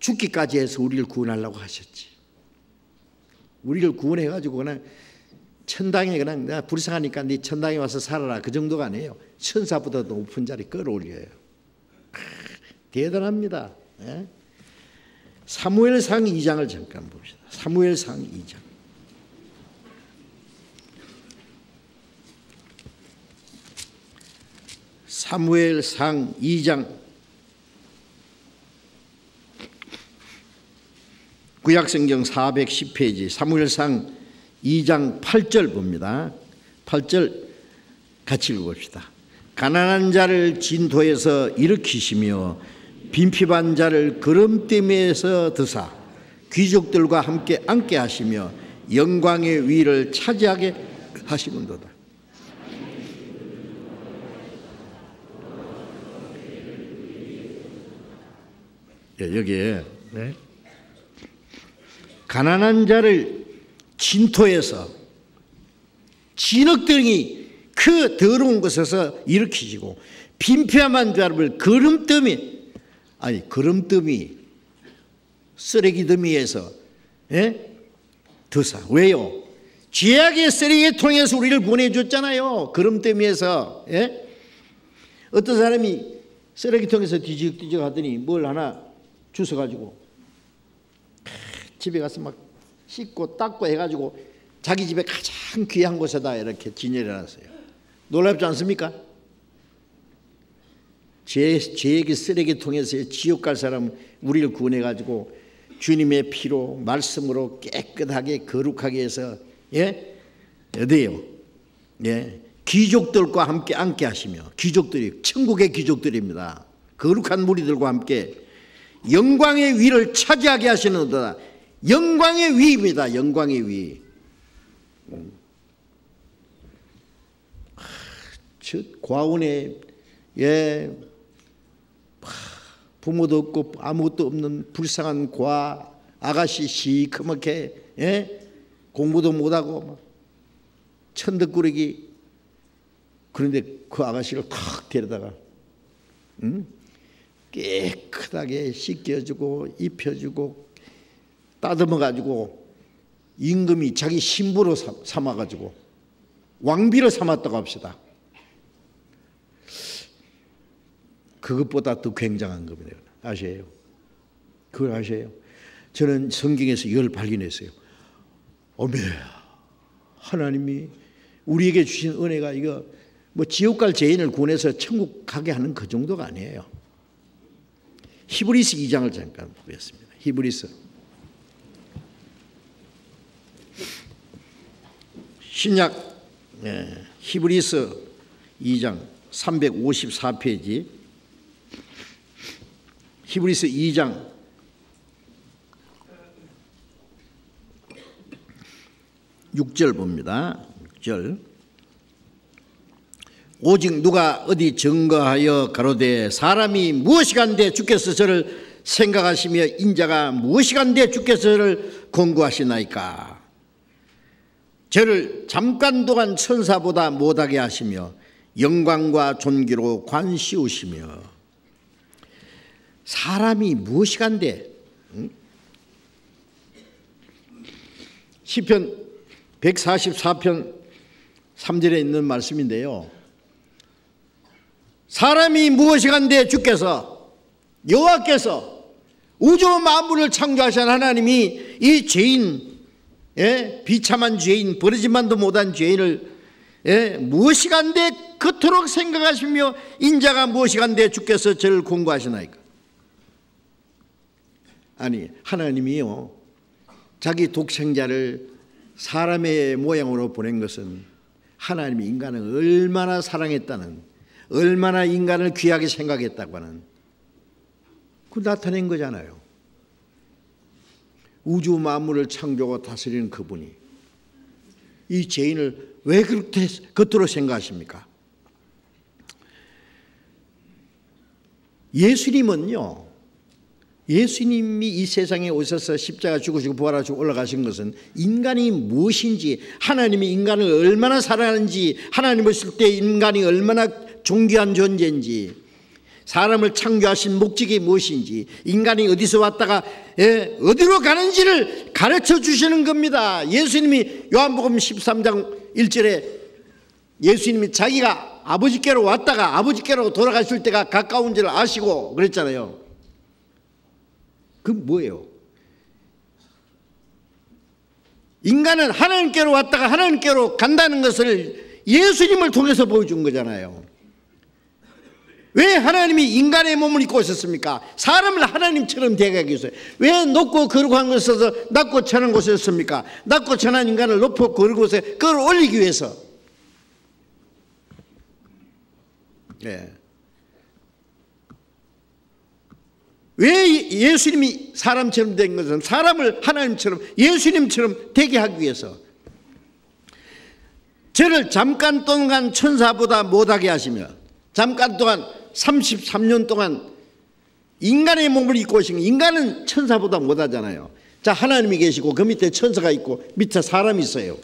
죽기까지 해서 우리를 구원하려고 하셨지. 우리를 구원해가지고 그냥 천당에 그냥 내가 불쌍하니까 네 천당에 와서 살아라 그 정도가 아니에요. 천사보다 높은 자리 끌어올려요. 대단합니다. 예? 사무엘상 2장을 잠깐 봅시다. 사무엘상 2장. 사무엘상 2장 구약성경 410페이지 사무엘상 2장 8절 봅니다. 8절 같이 읽어봅시다. 가난한 자를 진토에서 일으키시며 빈핍한 자를 거름댐에서 드사 귀족들과 함께 앉게 하시며 영광의 위를 차지하게 하시는도다. 여기에 가난한 자를 진토에서 진흙덩이 그 더러운 곳에서 일으키시고 빈패한 자를 거름더미 쓰레기 더미에서 드사. 왜요? 죄악의 쓰레기통에서 우리를 구원해 줬잖아요. 거름더미에서. 어떤 사람이 쓰레기통에서 뒤적뒤적 하더니 뭘 하나 주워가지고 집에 가서 막 씻고 닦고 해가지고 자기 집에 가장 귀한 곳에다 이렇게 진열해놨어요. 놀랍지 않습니까? 죄의 쓰레기통에서 지옥 갈 사람은 우리를 구원해가지고 주님의 피로 말씀으로 깨끗하게 거룩하게 해서 어디에요? 귀족들과 함께 앉게 하시며 귀족들이 천국의 귀족들입니다. 거룩한 무리들과 함께 영광의 위를 차지하게 하시는도다. 영광의 위입니다. 영광의 위. 과운에 부모도 없고 아무것도 없는 불쌍한 아가씨 시커멓게 공부도 못하고 천덕꾸러기. 그런데 그 아가씨를 탁 데려다가 깨끗하게 씻겨주고 입혀주고 따듬어가지고 임금이 자기 신부로 삼아가지고 왕비로 삼았다고 합시다. 그것보다 더 굉장한 겁니다. 아세요? 그걸 아세요? 저는 성경에서 이걸 발견했어요. 어메, 하나님이 우리에게 주신 은혜가 이거 뭐 지옥 갈 죄인을 구원해서 천국 가게 하는 그 정도가 아니에요. 히브리서 2장을 잠깐 보겠습니다. 히브리서 신약 히브리서 2장 354페이지 히브리서 2장 6절 봅니다. 6절 오직 누가 어디 증거하여 가로되 사람이 무엇이간데 주께서 저를 생각하시며 인자가 무엇이간데 주께서 저를 권고하시나이까. 저를 잠깐 동안 천사보다 못하게 하시며 영광과 존귀로 관씌우시며. 사람이 무엇이간데 시편 144편 3절에 있는 말씀인데요. 사람이 무엇이간데 주께서 여호와께서 우주 만물을 창조하신 하나님이 이 죄인 비참한 죄인, 버리지만도 못한 죄인을 무엇이간데 그토록 생각하시며 인자가 무엇이간데 주께서 저를 공고하시나이까. 아니, 하나님이요, 자기 독생자를 사람의 모양으로 보낸 것은 하나님이 인간을 얼마나 사랑했다는, 얼마나 인간을 귀하게 생각했다고 하는 그 나타낸 거잖아요. 우주 만물을 창조하고 다스리는 그분이 이 죄인을 왜 그렇게 겉으로 생각하십니까? 예수님은요, 예수님이 이 세상에 오셔서 십자가 죽으시고 부활하시고 올라가신 것은 인간이 무엇인지, 하나님이 인간을 얼마나 사랑하는지, 하나님 없을 때 인간이 얼마나 존귀한 존재인지, 사람을 창조하신 목적이 무엇인지, 인간이 어디서 왔다가 어디로 가는지를 가르쳐 주시는 겁니다. 예수님이 요한복음 13장 1절에 예수님이 자기가 아버지께로 왔다가 아버지께로 돌아가실 때가 가까운 줄 아시고 그랬잖아요. 그 뭐예요? 인간은 하나님께로 왔다가 하나님께로 간다는 것을 예수님을 통해서 보여준 거잖아요. 왜 하나님이 인간의 몸을 입고 오셨습니까? 사람을 하나님처럼 대하기 위해서. 왜 높고 거룩한 곳에서 낮고 천한 곳이었습니까? 낮고 천한 인간을 높고 거룩한 곳에 끌어올리기 위해서. 왜 예수님이 사람처럼 된 것은 사람을 하나님처럼, 예수님처럼 되게 하기 위해서. 저를 잠깐 동안 천사보다 못하게 하시며, 잠깐 동안 33년 동안 인간의 몸을 입고 오신, 인간은 천사보다 못하잖아요. 자, 하나님이 계시고 그 밑에 천사가 있고 밑에 사람이 있어요.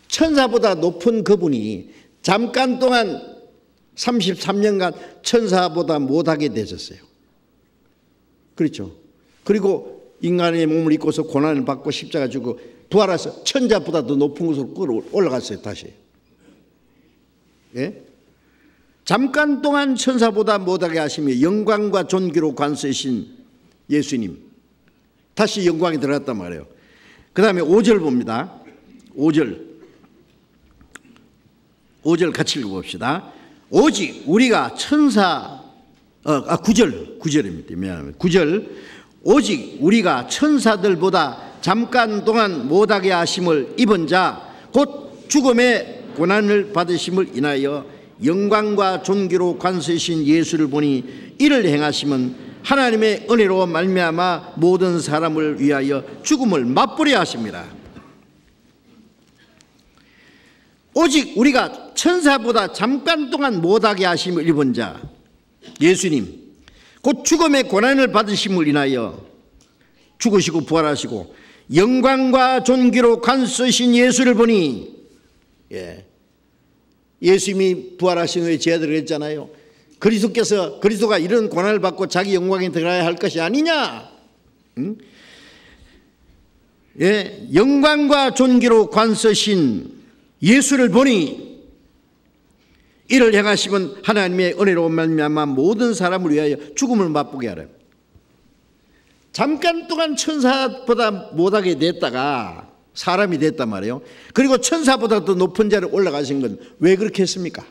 천사보다 높은 그분이 잠깐 동안 33년간 천사보다 못하게 되셨어요. 그렇죠. 그리고 인간의 몸을 입고서 고난을 받고 십자가 지고 부활해서 천사보다 더 높은 곳으로 끌어 올라갔어요. 다시. 잠깐 동안 천사보다 못하게 하시며 영광과 존귀로 관세신 예수님, 다시 영광에 들어갔단 말이에요. 그 다음에 5절 봅니다. 5절 같이 읽어봅시다. 오직 우리가 9절입니다. 미안합니다. 9절. 오직 우리가 천사들보다 잠깐 동안 못하게 하심을 입은 자, 곧 죽음의 고난을 받으심을 인하여 영광과 존귀로 관세신 예수를 보니 이를 행하심은 하나님의 은혜로 말미암아 모든 사람을 위하여 죽음을 맛보려 하십니다. 오직 우리가 천사보다 잠깐 동안 못하게 하심을 입은 자, 예수님, 곧 죽음의 고난을 받으심을 인하여 죽으시고 부활하시고 영광과 존귀로 관세신 예수를 보니, 예수님이 부활하신 후에 제자들을 했잖아요. 그리스도가 이런 고난을 받고 자기 영광에 들어가야 할 것이 아니냐. 영광과 존귀로 관세신 예수를 보니 이를 행하시면 하나님의 은혜로 말미암아 모든 사람을 위하여 죽음을 맛보게 하라. 잠깐 동안 천사보다 못하게 됐다가 사람이 됐단 말이에요. 그리고 천사보다 더 높은 자리에 올라가신 건 왜 그렇게 했습니까?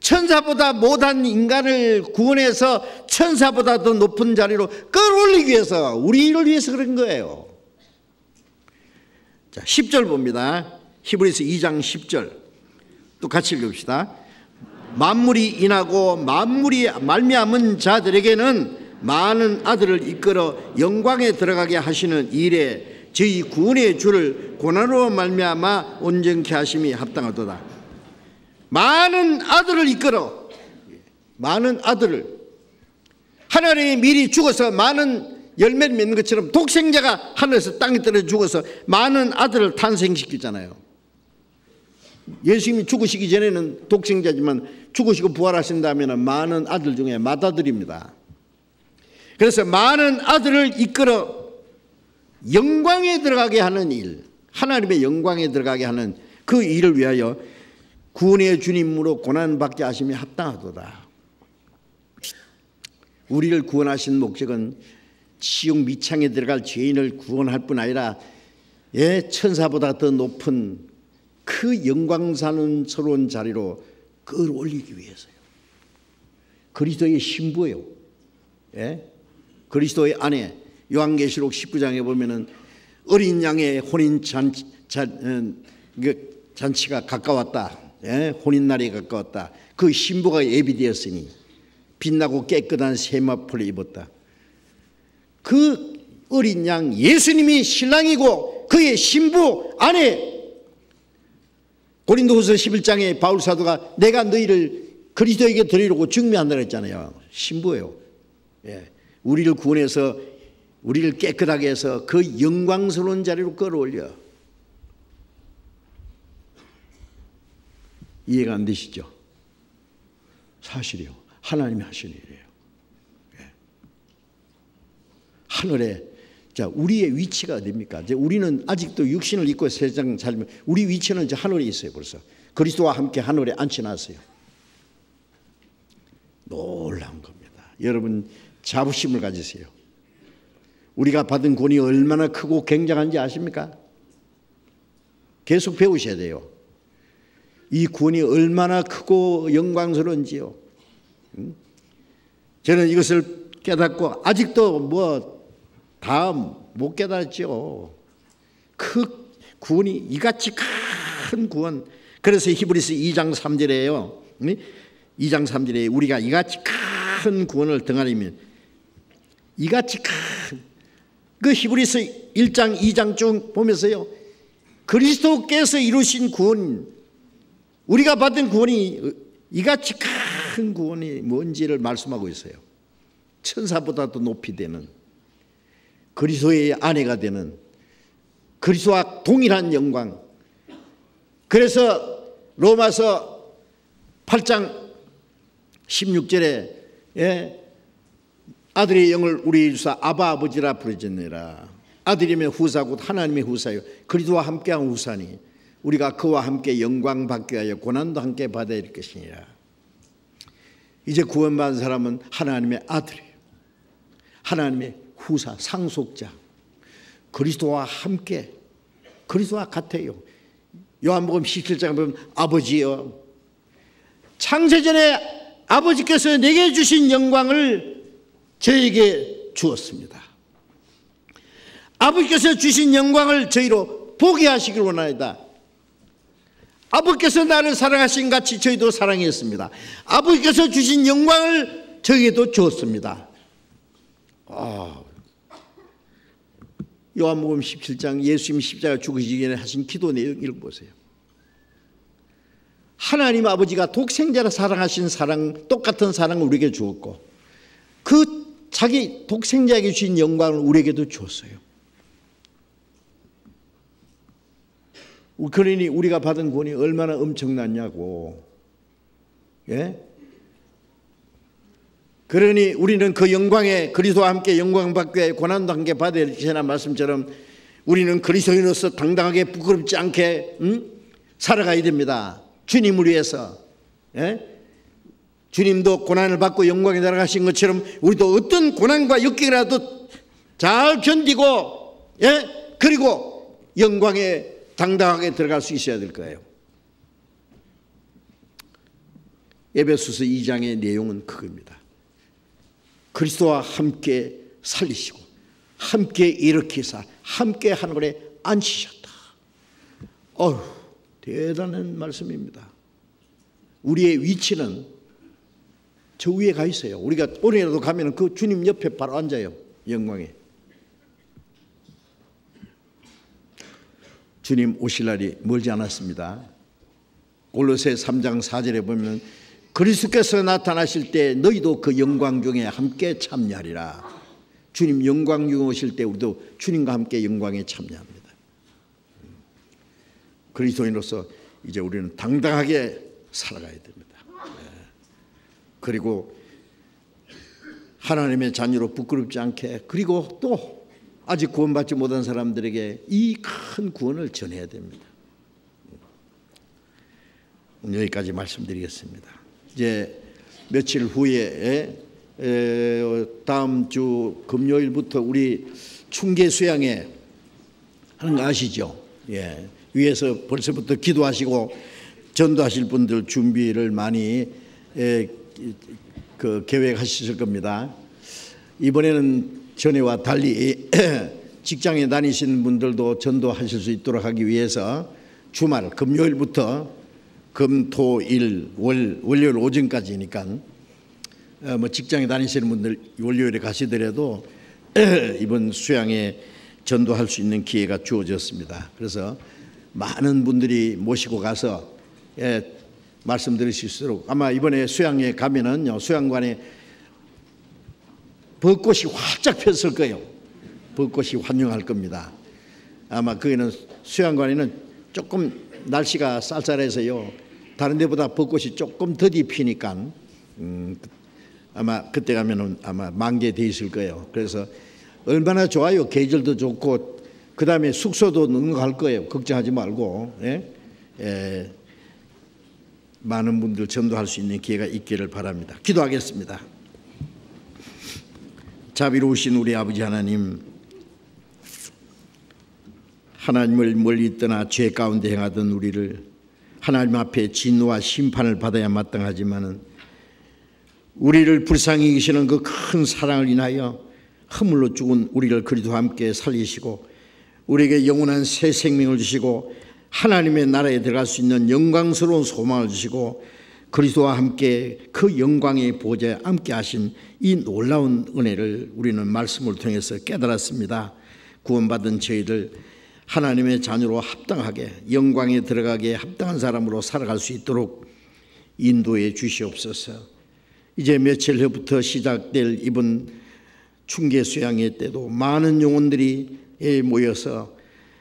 천사보다 못한 인간을 구원해서 천사보다 더 높은 자리로 끌어올리기 위해서, 우리를 위해서 그런 거예요. 자, 10절 봅니다. 히브리서 2장 10절 또 같이 읽읍시다. 만물이 인하고 만물이 말미암은 자들에게는 많은 아들을 이끌어 영광에 들어가게 하시는 일에 저희 구원의 주를 고난으로 말미암아 온전케 하심이 합당하도다. 많은 아들을 이끌어, 많은 아들을, 하나님이 미리 죽어서 많은 열매를 맺는 것처럼 독생자가 하늘에서 땅에 떨어져 죽어서 많은 아들을 탄생시키잖아요. 예수님이 죽으시기 전에는 독생자지만 죽으시고 부활하신 다음에는 많은 아들 중에 맏아들입니다. 그래서 많은 아들을 이끌어 영광에 들어가게 하는 일, 하나님의 영광에 들어가게 하는 그 일을 위하여 구원의 주님으로 고난받게 하심이 합당하도다. 우리를 구원하신 목적은 지옥 미창에 들어갈 죄인을 구원할 뿐 아니라 천사보다 더 높은 그 영광스러운 자리로 끌어올리기 위해서요. 그리스도의 신부예요. 그리스도의 아내. 요한계시록 19장에 보면은 어린 양의 혼인 잔치가 가까웠다. 혼인날이 가까웠다. 그 신부가 예비되었으니 빛나고 깨끗한 세마포를 입었다. 그 어린 양 예수님이 신랑이고 그의 신부 아내. 고린도후서 11장에 바울 사도가 내가 너희를 그리스도에게 드리려고 증명한다 그랬잖아요. 신부예요. 우리를 구원해서 우리를 깨끗하게 해서 그 영광스러운 자리로 끌어올려. 이해가 안 되시죠? 사실이요. 하나님이 하신 일이에요. 하늘에, 자, 우리의 위치가 어디입니까? 이제 우리는 아직도 육신을 입고 세상 살면 우리 위치는 이제 하늘에 있어요. 벌써 그리스도와 함께 하늘에 앉혀놨어요. 놀라운 겁니다. 여러분 자부심을 가지세요. 우리가 받은 구원이 얼마나 크고 굉장한지 아십니까? 계속 배우셔야 돼요. 이 구원이 얼마나 크고 영광스러운지요. 저는 이것을 깨닫고 아직도 다 못 깨닫죠. 그 구원이 이같이 큰 구원. 그래서 히브리서 2장 3절에요. 2장 3절에 우리가 이같이 큰 구원을 등하려면 이같이 큰 그 히브리서 1장 2장 쭉 보면서요. 그리스도께서 이루신 구원, 우리가 받은 구원이 이같이 큰 구원이 뭔지를 말씀하고 있어요. 천사보다도 높이 되는 그리스도의 아내가 되는 그리스도와 동일한 영광. 그래서 로마서 8장 16절에 아들의 영을 우리 주사 아바 아버지라 부르짖느라. 아들이면 후사 곧 하나님의 후사요 그리스도와 함께한 후사니 우리가 그와 함께 영광 받기 위하여 고난도 함께 받아야 할 것이니라. 이제 구원받은 사람은 하나님의 아들이에요. 하나님의 후사, 상속자. 그리스도와 함께, 그리스도와 같아요. 요한복음 17장에 보면 아버지여, 창세전에 아버지께서 내게 주신 영광을 저에게 주었습니다. 아버지께서 주신 영광을 저희로 보게 하시길 원하이다. 아버지께서 나를 사랑하신 같이 저희도 사랑했습니다. 아버지께서 주신 영광을 저에게도 주었습니다. 요한복음 17장 예수님이 십자가 죽으시기 전에 하신 기도 내용 읽어보세요. 하나님 아버지가 독생자를 사랑하신 사랑, 똑같은 사랑을 우리에게 주었고 그 자기 독생자에게 주신 영광을 우리에게도 주었어요. 그러니 우리가 받은 구원이 얼마나 엄청났냐고. 그러니 우리는 그 영광에 그리스도와 함께 영광 받기 위해 고난도 함께 받아야 할 것이라는 말씀처럼 우리는 그리스도인으로서 당당하게 부끄럽지 않게 살아가야 됩니다. 주님을 위해서. 주님도 고난을 받고 영광에 날아가신 것처럼 우리도 어떤 고난과 역경이라도 잘 견디고 그리고 영광에 당당하게 들어갈 수 있어야 될 거예요. 에베소서 2장의 내용은 그겁니다. 그리스도와 함께 살리시고 함께 일으키사 함께 하늘에 앉히셨다. 대단한 말씀입니다. 우리의 위치는 저 위에 가 있어요. 우리가 오늘이라도 가면 그 주님 옆에 바로 앉아요. 영광에. 주님 오실 날이 멀지 않았습니다. 골로새 3장 4절에 보면 그리스도께서 나타나실 때 너희도 그 영광 중에 함께 참여하리라. 주님 영광 중에 오실 때 우리도 주님과 함께 영광에 참여합니다. 그리스도인으로서 이제 우리는 당당하게 살아가야 됩니다. 그리고 하나님의 자녀로 부끄럽지 않게, 그리고 또 아직 구원받지 못한 사람들에게 이 큰 구원을 전해야 됩니다. 오늘 여기까지 말씀드리겠습니다. 이제 며칠 후에 다음 주 금요일부터 우리 충계 수양회 하는 거 아시죠? 예. 위에서 벌써부터 기도하시고 전도하실 분들 준비를 많이 계획하실 겁니다. 이번에는 전에와 달리 직장에 다니시는 분들도 전도하실 수 있도록 하기 위해서 주말 금요일부터 금, 토, 일, 월요일 오전까지니까 뭐 직장에 다니시는 분들 월요일에 가시더라도 이번 수양에 전도할 수 있는 기회가 주어졌습니다. 그래서 많은 분들이 모시고 가서 말씀 드릴 수 있도록, 아마 이번에 수양에 가면은요, 수양관에 벚꽃이 활짝 폈을 거예요. 벚꽃이 환영할 겁니다. 아마 거기는 수양관에는 조금 날씨가 쌀쌀해서요, 다른 데보다 벚꽃이 조금 더디 피니까 아마 그때 가면은 아마 만개돼 있을 거예요. 그래서 얼마나 좋아요. 계절도 좋고 그 다음에 숙소도 능력할 거예요. 걱정하지 말고 많은 분들 전도할 수 있는 기회가 있기를 바랍니다. 기도하겠습니다. 자비로우신 우리 아버지 하나님, 하나님을 멀리 떠나 죄 가운데 행하던 우리를 하나님 앞에 진노와 심판을 받아야 마땅하지만은 우리를 불쌍히 여기시는 그 큰 사랑을 인하여 허물로 죽은 우리를 그리스도와 함께 살리시고 우리에게 영원한 새 생명을 주시고 하나님의 나라에 들어갈 수 있는 영광스러운 소망을 주시고 그리스도와 함께 그 영광의 보좌에 함께 하신 이 놀라운 은혜를 우리는 말씀을 통해서 깨달았습니다. 구원받은 저희들 하나님의 자녀로 합당하게 영광에 들어가기에 합당한 사람으로 살아갈 수 있도록 인도해 주시옵소서. 이제 며칠 후부터 시작될 이번 충계 수양회 때도 많은 영혼들이 모여서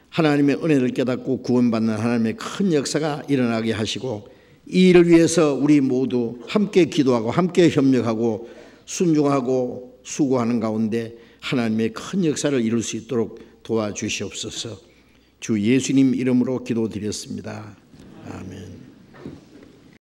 하나님의 은혜를 깨닫고 구원받는 하나님의 큰 역사가 일어나게 하시고 이 일을 위해서 우리 모두 함께 기도하고 함께 협력하고 순종하고 수고하는 가운데 하나님의 큰 역사를 이룰 수 있도록 도와주시옵소서. 주 예수님 이름으로 기도드렸습니다. 아멘.